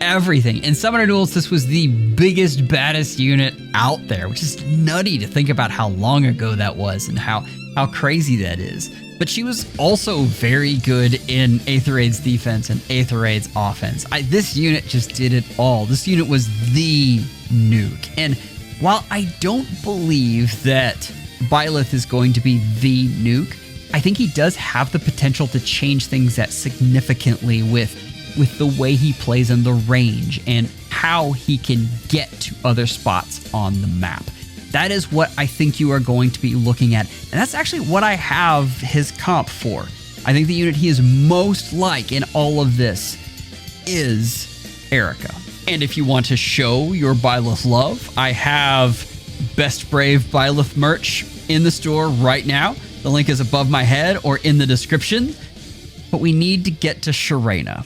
In Summoner Duels, this was the biggest, baddest unit out there, which is nutty to think about how long ago that was and how crazy that is. But she was also very good in Aetherraid's defense and Aetherraid's offense. This unit just did it all. This unit was the nuke. And while I don't believe that Byleth is going to be the nuke, I think he does have the potential to change things that significantly with the way he plays in the range and how he can get to other spots on the map. That is what I think you are going to be looking at. And that's actually what I have his comp for. I think the unit he is most like in all of this is Erica. And if you want to show your Byleth love, I have Best Brave Byleth merch in the store right now. The link is above my head or in the description. But we need to get to Sharena.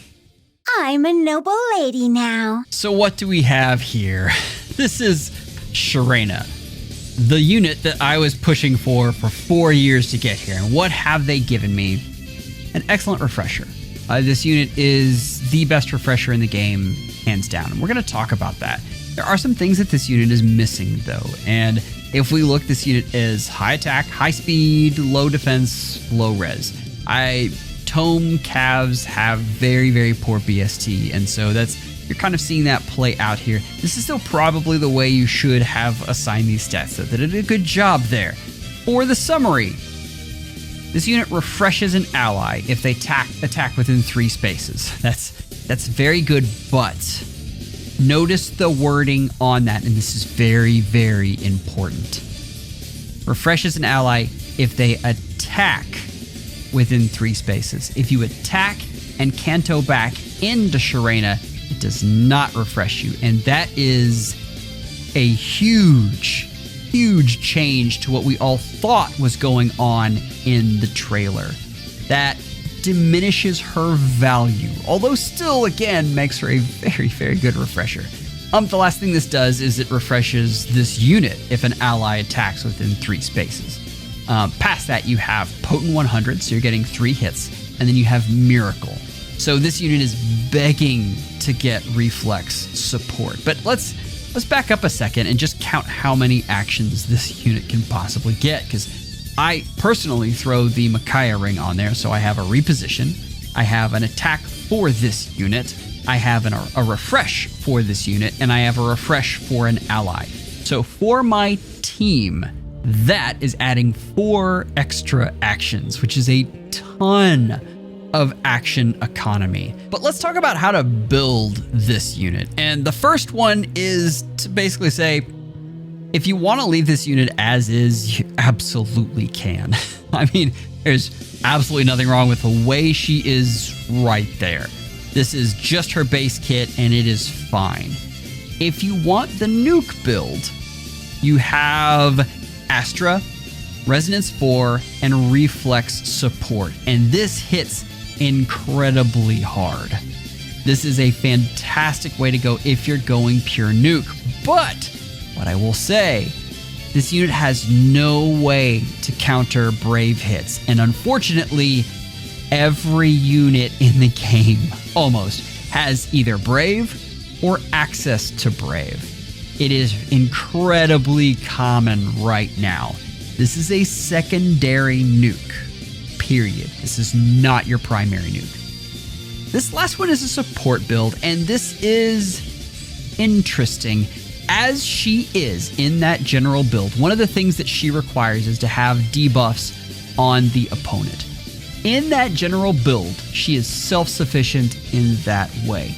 I'm a noble lady now. So what do we have here? This is Sharena, the unit that I was pushing for 4 years to get here. And what have they given me? An excellent refresher. This unit is the best refresher in the game, hands down. And we're going to talk about that. There are some things that this unit is missing, though. And if we look, this unit is high attack, high speed, low defense, low res. Tome calves have very, very poor BST. And so you're kind of seeing that play out here. This is still probably the way you should have assigned these stats, so they did a good job there. For the summary, this unit refreshes an ally if they attack within 3 spaces. That's very good, but notice the wording on that, and this is very, very important. Refreshes an ally if they attack within 3 spaces. If you attack and canto back into Sharena, it does not refresh you. And that is a huge change to what we all thought was going on in the trailer. That diminishes her value, although still, again, makes her a very, very good refresher. The last thing this does is it refreshes this unit if an ally attacks within 3 spaces. Past that, you have Potent 100, so you're getting 3 hits, and then you have Miracle. So this unit is begging to get reflex support. But let's back up a second and just count how many actions this unit can possibly get, because I personally throw the Micaiah ring on there, so I have a reposition, I have an attack for this unit, I have a refresh for this unit, and I have a refresh for an ally. So for my team, that is adding 4 extra actions, which is a ton of action economy. But let's talk about how to build this unit. And the first one is to basically say, if you want to leave this unit as is, you absolutely can. I mean, there's absolutely nothing wrong with the way she is right there. This is just her base kit, and it is fine. If you want the nuke build, you have Astra, Resonance 4, and Reflex support. And this hits incredibly hard. This is a fantastic way to go if you're going pure nuke. But what I will say, this unit has no way to counter Brave hits. And unfortunately, every unit in the game almost has either Brave or access to Brave. It is incredibly common right now. This is a secondary nuke, period. This is not your primary nuke. This last one is a support build, and this is interesting. As she is in that general build, one of the things that she requires is to have debuffs on the opponent. In that general build, she is self-sufficient in that way.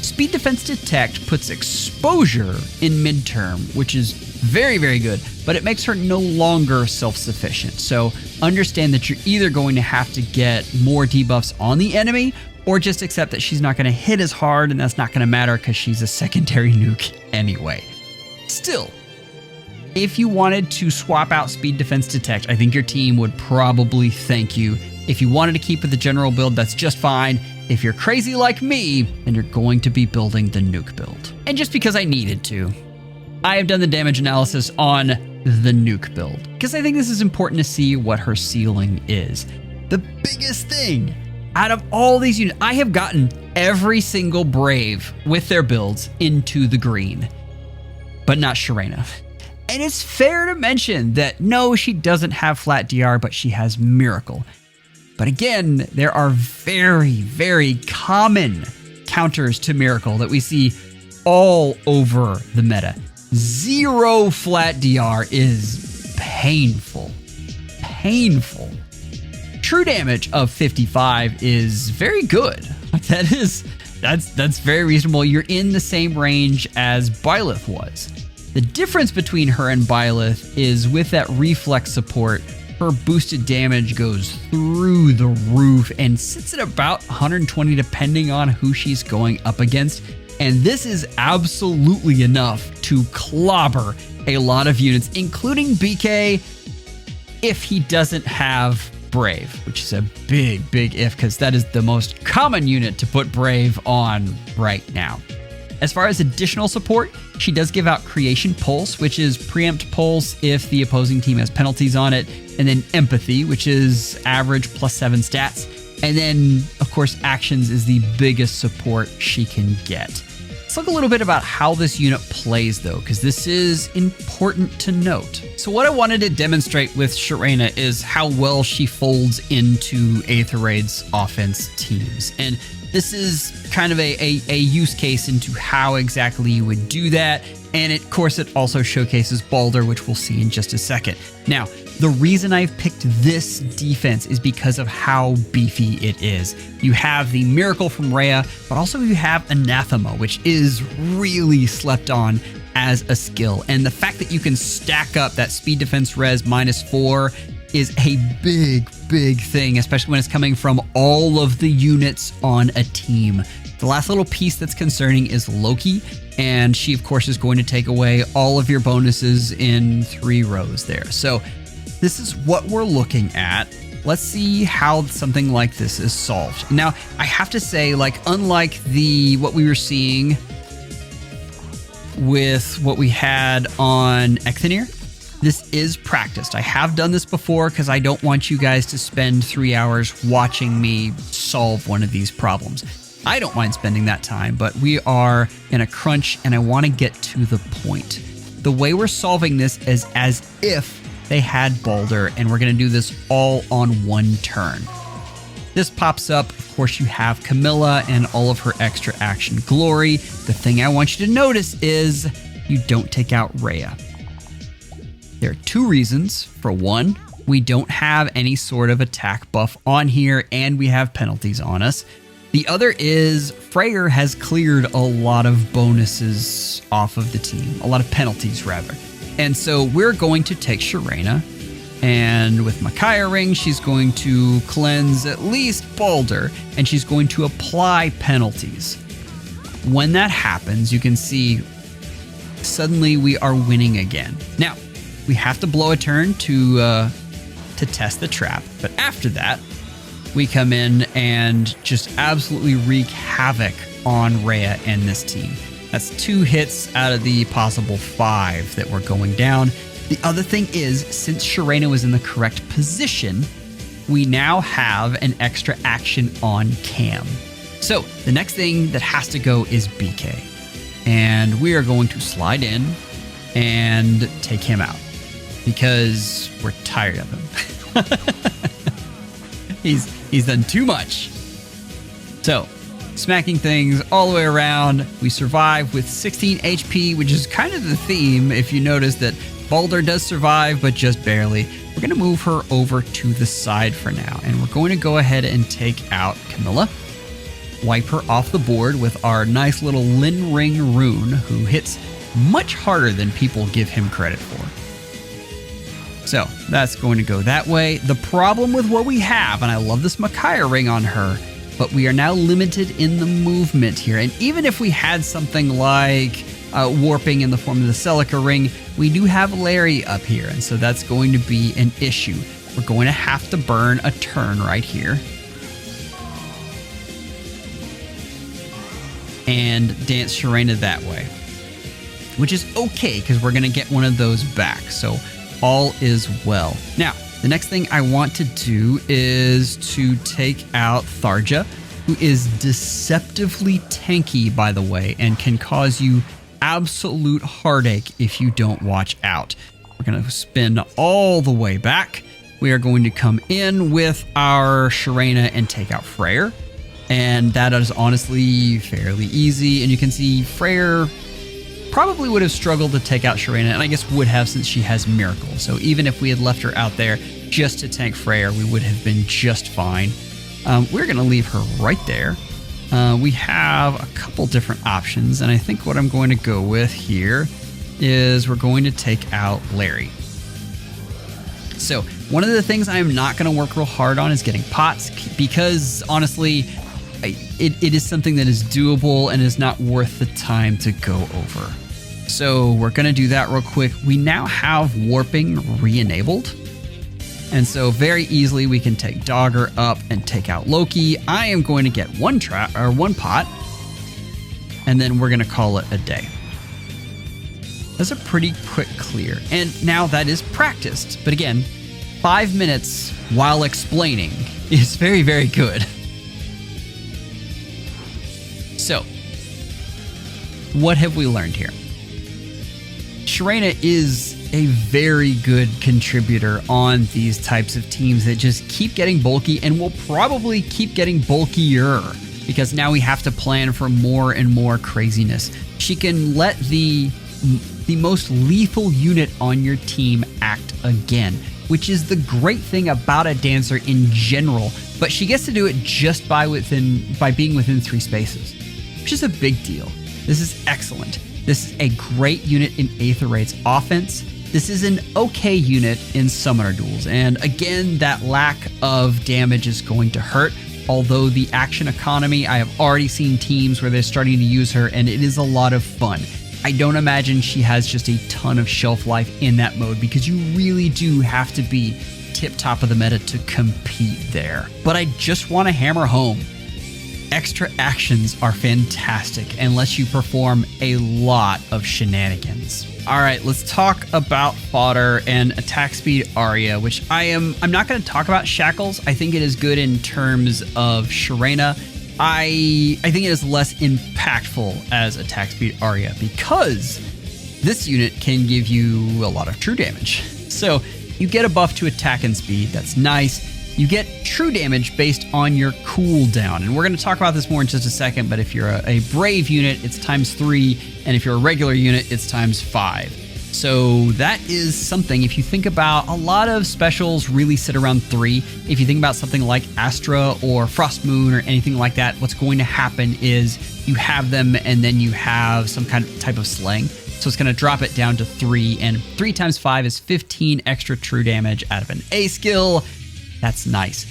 Speed Defense Detect puts exposure in midterm, which is very, very good, but it makes her no longer self-sufficient. So understand that you're either going to have to get more debuffs on the enemy, or just accept that she's not going to hit as hard, and that's not going to matter because she's a secondary nuke anyway. Still, if you wanted to swap out Speed Defense Detect, I think your team would probably thank you. If you wanted to keep with the general build, that's just fine. If you're crazy like me, then you're going to be building the nuke build. And just because I needed to, I have done the damage analysis on the nuke build, because I think this is important to see what her ceiling is. The biggest thing out of all these units, I have gotten every single Brave with their builds into the green, but not Sharena. And it's fair to mention that no, she doesn't have flat DR, but she has Miracle. But again, there are very, very common counters to Miracle that we see all over the meta. 0 flat DR is painful. Painful. True damage of 55 is very good. That's very reasonable. You're in the same range as Byleth was. The difference between her and Byleth is with that reflex support, her boosted damage goes through the roof and sits at about 120 depending on who she's going up against. And this is absolutely enough to clobber a lot of units, including BK, if he doesn't have Brave, which is a big, big if, because that is the most common unit to put Brave on right now. As far as additional support, she does give out Creation Pulse, which is preempt pulse if the opposing team has penalties on it, and then Empathy, which is average +7 stats. And then, of course, Actions is the biggest support she can get. Let's look a little bit about how this unit plays, though, because this is important to note. So what I wanted to demonstrate with Sharena is how well she folds into Eikþyrnir's offense teams. And this is kind of a use case into how exactly you would do that. And of course, it also showcases Baldr, which we'll see in just a second. Now, the reason I've picked this defense is because of how beefy it is. You have the Miracle from Rhea, but also you have Anathema, which is really slept on as a skill. And the fact that you can stack up that speed defense res -4 is a big thing, especially when it's coming from all of the units on a team. The last little piece that's concerning is Loki, and she of course is going to take away all of your bonuses in 3 rows there. So this is what we're looking at. Let's see how something like this is solved. Now, I have to say, like, unlike what we were seeing with what we had on Eikþyrnir, this is practiced. I have done this before because I don't want you guys to spend 3 hours watching me solve one of these problems. I don't mind spending that time, but we are in a crunch and I want to get to the point. The way we're solving this is as if they had Baldr, and we're going to do this all on one turn. This pops up. Of course, you have Camilla and all of her extra action glory. The thing I want you to notice is you don't take out Rhea. There are 2 reasons. For one, we don't have any sort of attack buff on here, and we have penalties on us. The other is Freyr has cleared a lot of bonuses off of the team, a lot of penalties rather. And so we're going to take Sharena, and with Micaiah Ring, she's going to cleanse at least Baldr, and she's going to apply penalties. When that happens, you can see suddenly we are winning again. Now, we have to blow a turn to test the trap, but after that, we come in and just absolutely wreak havoc on Rhea and this team. That's 2 hits out of the possible 5 that were going down. The other thing is, since Sharena was in the correct position, we now have an extra action on Cam. So the next thing that has to go is BK. And we are going to slide in and take him out because we're tired of him. He's done too much. So, smacking things all the way around. We survive with 16 HP, which is kind of the theme. If you notice that Baldr does survive, but just barely. We're going to move her over to the side for now. And we're going to go ahead and take out Camilla. Wipe her off the board with our nice little Lin Ring rune, who hits much harder than people give him credit for. So that's going to go that way. The problem with what we have, and I love this Micaiah ring on her, but we are now limited in the movement here. And even if we had something like warping in the form of the Celica ring, we do have Larry up here. And so that's going to be an issue. We're going to have to burn a turn right here. And dance Sharena that way. Which is okay, because we're going to get one of those back. So all is well. Now, the next thing I want to do is to take out Tharja, who is deceptively tanky, by the way, and can cause you absolute heartache if you don't watch out. We're going to spin all the way back. We are going to come in with our Sharena and take out Freyr. And that is honestly fairly easy. And you can see Freyr probably would have struggled to take out Sharena, and I guess would have since she has Miracle. So even if we had left her out there just to tank Freyr, we would have been just fine. We're going to leave her right there. We have a couple different options, and I think what I'm going to go with here is we're going to take out Larry. So one of the things I'm not going to work real hard on is getting pots, because honestly, it is something that is doable and is not worth the time to go over. So we're going to do that real quick. We now have warping re-enabled. And so very easily we can take Dogger up and take out Loki. I am going to get one pot, and then we're going to call it a day. That's a pretty quick clear. And now that is practiced. But again, 5 minutes while explaining is very, very good. So, what have we learned here? Sharena is a very good contributor on these types of teams that just keep getting bulky and will probably keep getting bulkier. because now we have to plan for more and more craziness. She can let the most lethal unit on your team act again, which is the great thing about a dancer in general, but she gets to do it just by being within 3 spaces, which is a big deal. This is excellent. This is a great unit in Eikþyrnir's offense. This is an okay unit in summoner duels, and again, that lack of damage is going to hurt. Although the action economy, I have already seen teams where they're starting to use her, and it is a lot of fun. I don't imagine she has just a ton of shelf life in that mode, because you really do have to be tip-top of the meta to compete there. But I just want to hammer home, extra actions are fantastic unless you perform a lot of shenanigans. All right, let's talk about Fodder and attack speed Aria, which I'm not going to talk about shackles. I think it is good in terms of Sharena. I think it is less impactful as attack speed Aria because this unit can give you a lot of true damage. So you get a buff to attack and speed. That's nice. You get true damage based on your cooldown. And we're going to talk about this more in just a second, but if you're a brave unit, it's ×3, and if you're a regular unit, it's ×5. So that is something. If you think about, a lot of specials really sit around 3. If you think about something like Astra or Frost Moon or anything like that, what's going to happen is you have them and then you have some type of slaying. So it's going to drop it down to 3, and 3 × 5 is 15 extra true damage out of an A skill. That's nice.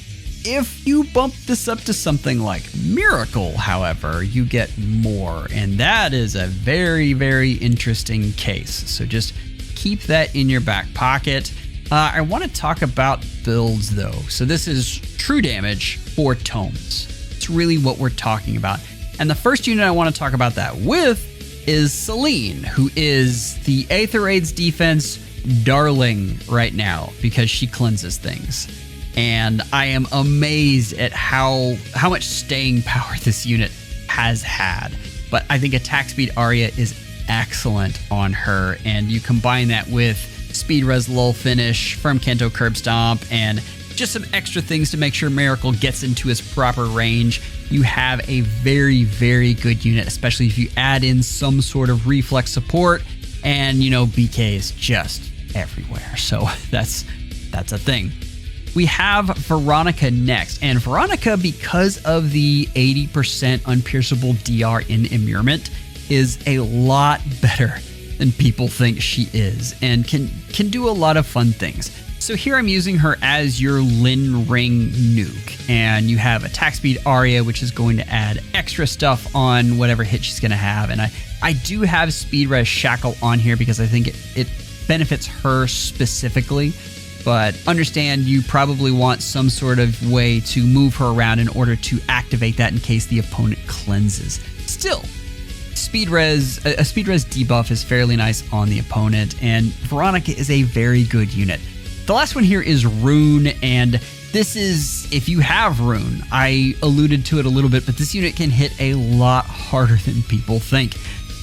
If you bump this up to something like Miracle, however, you get more, and that is a very, very interesting case. So just keep that in your back pocket. I want to talk about builds, though. So this is true damage for tomes. It's really what we're talking about. And the first unit I want to talk about that with is Celine, who is the Eikþyrnir's defense darling right now because she cleanses things. And I am amazed at how much staying power this unit has had. But I think attack speed Aria is excellent on her, and you combine that with speed res lull finish, firm Kanto curb stomp, and just some extra things to make sure Miracle gets into his proper range. You have a very, very good unit, especially if you add in some sort of reflex support, and BK is just everywhere. So that's a thing. We have Veronica next, and Veronica, because of the 80% unpierceable DR in Immurement, is a lot better than people think she is, and can do a lot of fun things. So here I'm using her as your Lin Ring nuke, and you have attack speed Aria, which is going to add extra stuff on whatever hit she's going to have, and I do have speed res shackle on here because I think it benefits her specifically. But understand you probably want some sort of way to move her around in order to activate that in case the opponent cleanses. Still, a speed res debuff is fairly nice on the opponent, and Veronica is a very good unit. The last one here is Rune, and this is, if you have Rune, I alluded to it a little bit, but this unit can hit a lot harder than people think.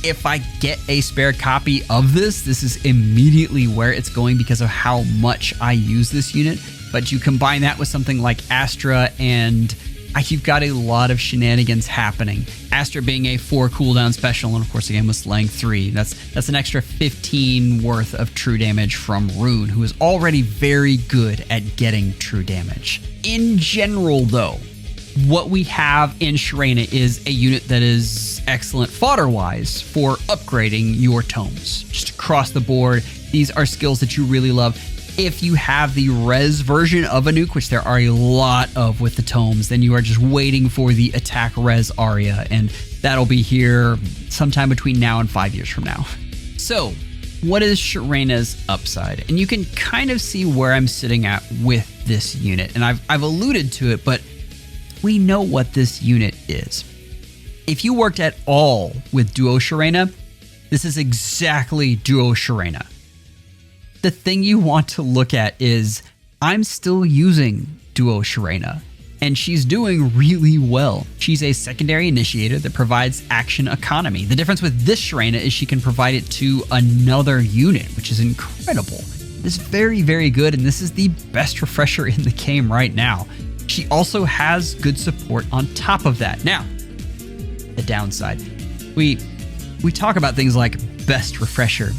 If I get a spare copy of this is immediately where it's going because of how much I use this unit. But you combine that with something like Astra, and you've got a lot of shenanigans happening. Astra being a 4 cooldown special, and of course again with slaying 3. That's an extra 15 worth of true damage from Rune, who is already very good at getting true damage. In general, though, what we have in Sharena is a unit that is excellent fodder-wise for upgrading your tomes. Just across the board, these are skills that you really love. If you have the res version of a nuke, which there are a lot of with the tomes, then you are just waiting for the attack res Aria, and that'll be here sometime between now and 5 years from now. So, what is Sharena's upside? And you can kind of see where I'm sitting at with this unit, and I've alluded to it, but we know what this unit is. If you worked at all with Duo Sharena, this is exactly Duo Sharena. The thing you want to look at is, I'm still using Duo Sharena, and she's doing really well. She's a secondary initiator that provides action economy. The difference with this Sharena is she can provide it to another unit, which is incredible. This is very, very good, and this is the best refresher in the game right now. She also has good support on top of that. Now, the downside. We talk about things like best refresher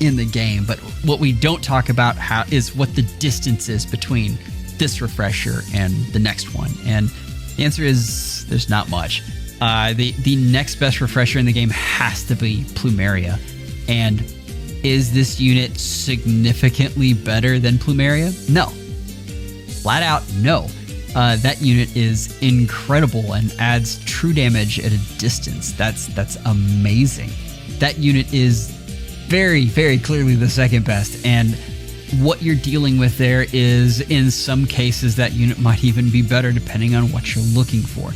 in the game, but what we don't talk about is what the distance is between this refresher and the next one. And the answer is there's not much. The next best refresher in the game has to be Plumeria. And is this unit significantly better than Plumeria? No. Flat out, no. That unit is incredible and adds true damage at a distance. That's amazing. That unit is very, very clearly the second best. And what you're dealing with there is, in some cases, that unit might even be better depending on what you're looking for.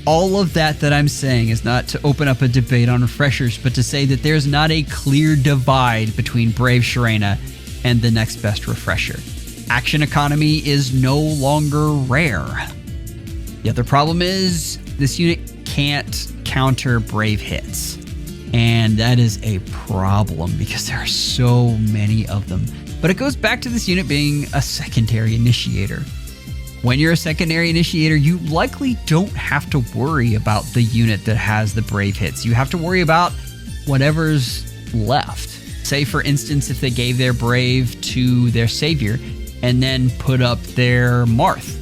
All of that I'm saying is not to open up a debate on refreshers, but to say that there's not a clear divide between Brave Sharena and the next best refresher. Action economy is no longer rare. The other problem is this unit can't counter Brave hits. And that is a problem because there are so many of them. But it goes back to this unit being a secondary initiator. When you're a secondary initiator, you likely don't have to worry about the unit that has the Brave hits. You have to worry about whatever's left. Say, for instance, if they gave their Brave to their Savior and then put up their Marth,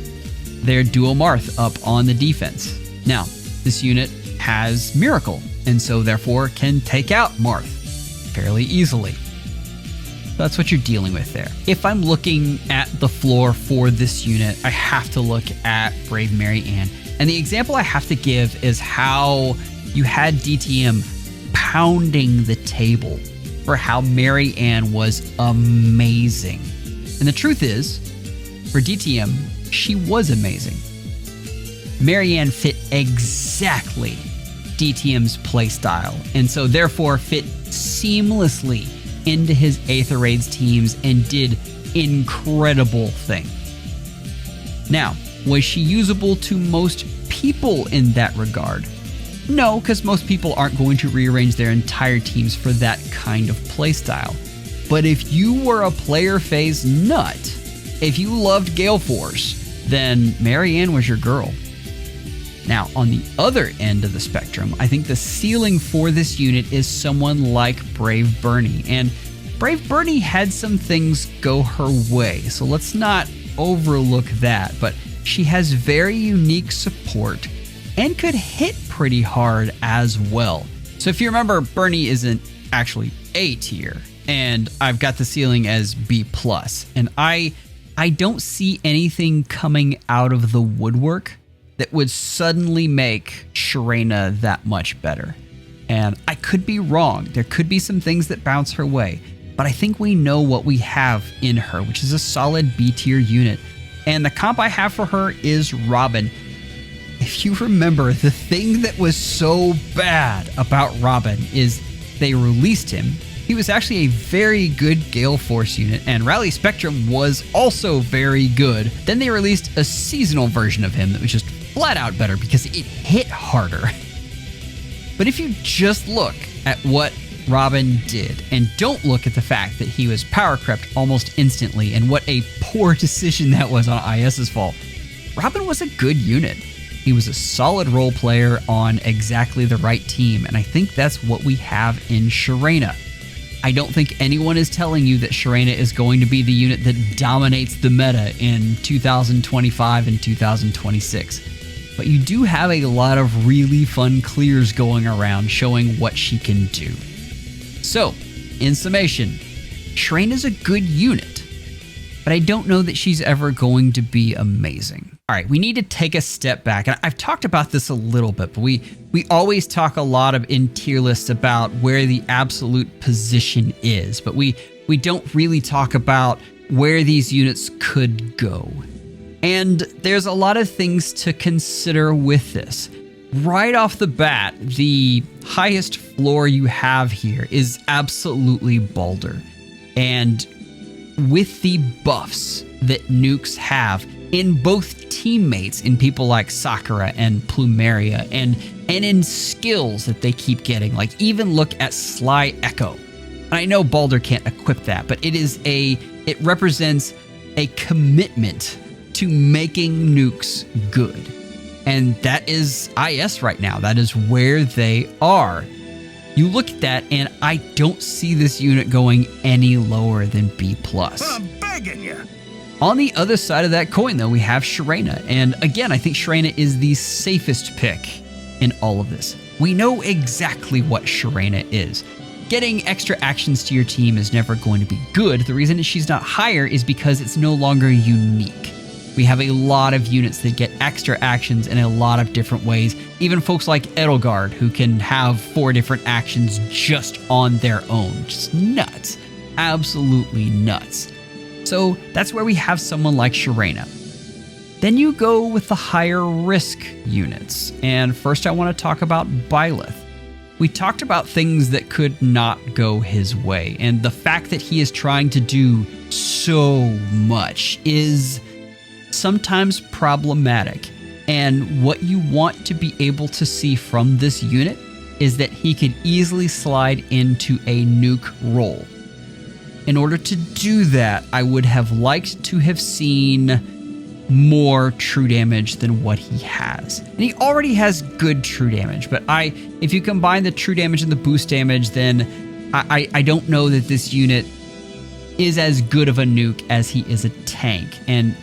their dual Marth up on the defense. Now, this unit has Miracle, and so therefore can take out Marth fairly easily. That's what you're dealing with there. If I'm looking at the floor for this unit, I have to look at Brave Mary Ann. And the example I have to give is how you had DTM pounding the table for how Mary Ann was amazing. And the truth is, for DTM, she was amazing. Mary Ann fit exactly DTM's playstyle, and so therefore fit seamlessly into his Aether Raids teams and did incredible things. Now, was she usable to most people in that regard? No, because most people aren't going to rearrange their entire teams for that kind of playstyle. But if you were a player phase nut, if you loved Gale Force, then Mary Ann was your girl. Now, on the other end of the spectrum, I think the ceiling for this unit is someone like Brave Bernie. And Brave Bernie had some things go her way, so let's not overlook that. But she has very unique support and could hit pretty hard as well. So if you remember, Bernie isn't actually A tier, and I've got the ceiling as B+. And I don't see anything coming out of the woodwork that would suddenly make Sharena that much better. And I could be wrong. There could be some things that bounce her way, but I think we know what we have in her, which is a solid B tier unit. And the comp I have for her is Robin. If you remember, the thing that was so bad about Robin is they released him. He was actually a very good Gale Force unit, and Rally Spectrum was also very good. Then they released a seasonal version of him that was just flat out better because it hit harder. But if you just look at what Robin did and don't look at the fact that he was power crept almost instantly and what a poor decision that was on IS's fault, Robin was a good unit. He was a solid role player on exactly the right team, and I think that's what we have in Sharena. I don't think anyone is telling you that Sharena is going to be the unit that dominates the meta in 2025 and 2026. But you do have a lot of really fun clears going around showing what she can do. So, in summation, Sharena's a good unit, but I don't know that she's ever going to be amazing. All right, we need to take a step back. And I've talked about this a little bit, but we always talk a lot in tier lists about where the absolute position is, but we don't really talk about where these units could go. And there's a lot of things to consider with this. Right off the bat, the highest floor you have here is absolutely Baldr. And with the buffs that nukes have in both teammates, in people like Sakura and Plumeria, and in skills that they keep getting, like even look at Sly Echo. And I know Baldr can't equip that, but it represents a commitment to making nukes good. And that is IS right now. That is where they are. You look at that, and I don't see this unit going any lower than B+. I'm begging you. On the other side of that coin, though, we have Sharena. And again, I think Sharena is the safest pick in all of this. We know exactly what Sharena is. Getting extra actions to your team is never going to be good. The reason she's not higher is because it's no longer unique. We have a lot of units that get extra actions in a lot of different ways. Even folks like Edelgard, who can have 4 different actions just on their own. Just nuts. Absolutely nuts. So that's where we have someone like Sharena. Then you go with the higher risk units. And first I want to talk about Byleth. We talked about things that could not go his way. And the fact that he is trying to do so much is sometimes problematic. And what you want to be able to see from this unit is that he could easily slide into a nuke role. In order to do that, I would have liked to have seen more true damage than what he has. And he already has good true damage, but if you combine the true damage and the boost damage, then I don't know that this unit is as good of a nuke as he is a tank. And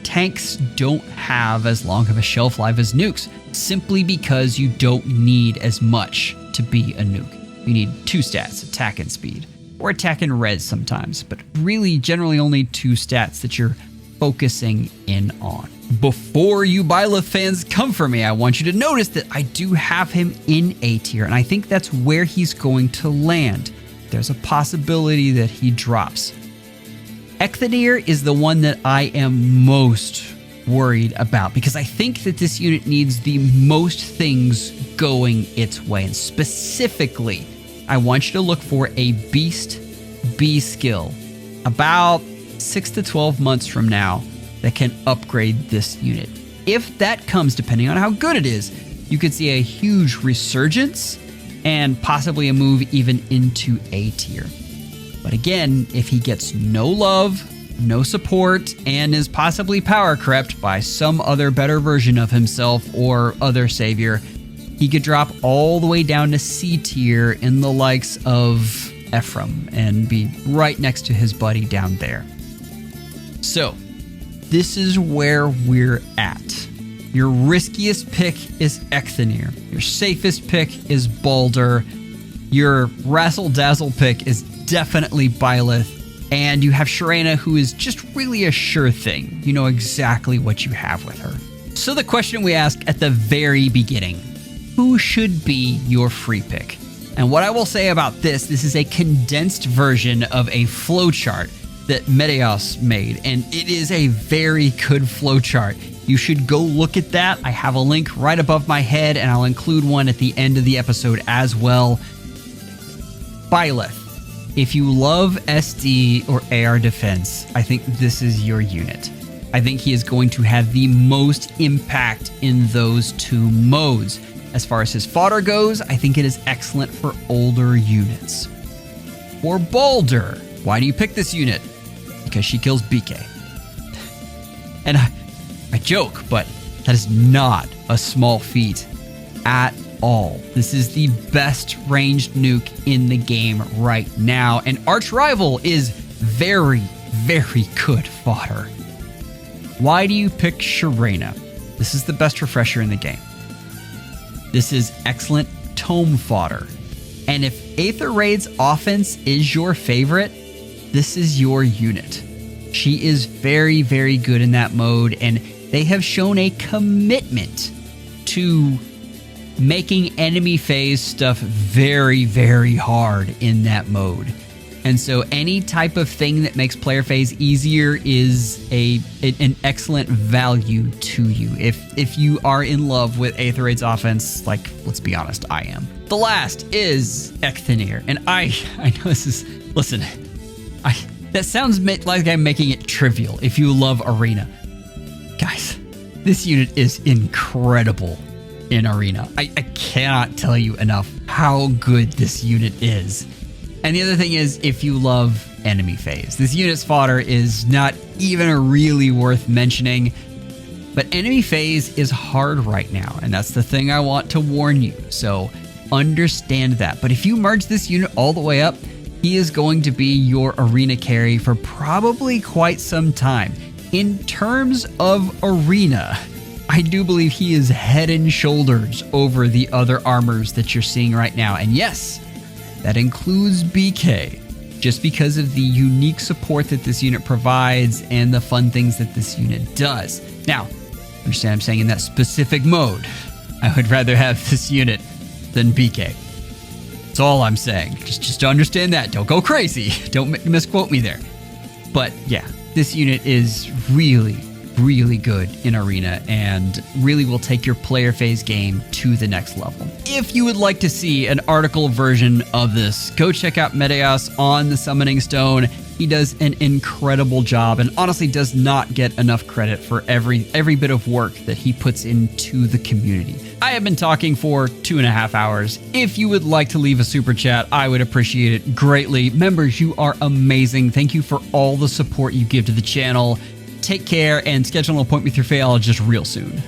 tanks don't have as long of a shelf life as nukes, simply because you don't need as much to be a nuke. You need 2 stats, attack and speed, or attack and res sometimes, but really generally only 2 stats that you're focusing in on. Before you Byleth fans come for me, I want you to notice that I do have him in A tier, and I think that's where he's going to land. There's a possibility that he drops. Eikþyrnir is the one that I am most worried about, because I think that this unit needs the most things going its way. And specifically, I want you to look for a Beast B skill about 6 to 12 months from now that can upgrade this unit. If that comes, depending on how good it is, you could see a huge resurgence and possibly a move even into A tier. But again, if he gets no love, no support, and is possibly power crept by some other better version of himself or other savior, he could drop all the way down to C tier in the likes of Ephraim and be right next to his buddy down there. So, this is where we're at. Your riskiest pick is Eikþyrnir. Your safest pick is Baldr. Your razzle-dazzle pick is definitely Byleth. And you have Sharena, who is just really a sure thing. You know exactly what you have with her. So the question we ask at the very beginning, who should be your free pick? And what I will say about this is a condensed version of a flowchart that Medeos made, and it is a very good flowchart. You should go look at that. I have a link right above my head, and I'll include one at the end of the episode as well. Byleth. If you love SD or AR defense, I think this is your unit. I think he is going to have the most impact in those 2 modes. As far as his fodder goes, I think it is excellent for older units. For Baldr, why do you pick this unit? Because she kills BK. And I joke, but that is not a small feat at all. This is the best ranged nuke in the game right now, and Archrival is very, very good fodder. Why do you pick Sharena? This is the best refresher in the game. This is excellent tome fodder. And if Aether-Raid's offense is your favorite, this is your unit. She is very, very good in that mode, and they have shown a commitment to making enemy phase stuff very, very hard in that mode. And so any type of thing that makes player phase easier is an excellent value to you. If you are in love with Aether-Raid's offense, like, let's be honest, I am. The last is Eikþyrnir. And I know this is, listen, that sounds like I'm making it trivial if you love Arena. Guys, this unit is incredible in Arena. I cannot tell you enough how good this unit is. And the other thing is, if you love enemy phase, this unit's fodder is not even really worth mentioning. But enemy phase is hard right now, and that's the thing I want to warn you. So understand that. But if you merge this unit all the way up, he is going to be your arena carry for probably quite some time. In terms of arena, I do believe he is head and shoulders over the other armors that you're seeing right now. And yes, that includes BK, just because of the unique support that this unit provides and the fun things that this unit does. Now, understand I'm saying in that specific mode, I would rather have this unit than BK. That's all I'm saying. Just to understand that. Don't go crazy. Don't misquote me there. But yeah, this unit is really, really good in Arena and really will take your player phase game to the next level. If you would like to see an article version of this, go check out Medeos on the Summoning Stone. He does an incredible job and honestly does not get enough credit for every bit of work that he puts into the community. I have been talking for 2.5 hours. If you would like to leave a super chat, I would appreciate it greatly. Members, you are amazing. Thank you for all the support you give to the channel. Take care and schedule an appointment with your FEHologist real soon.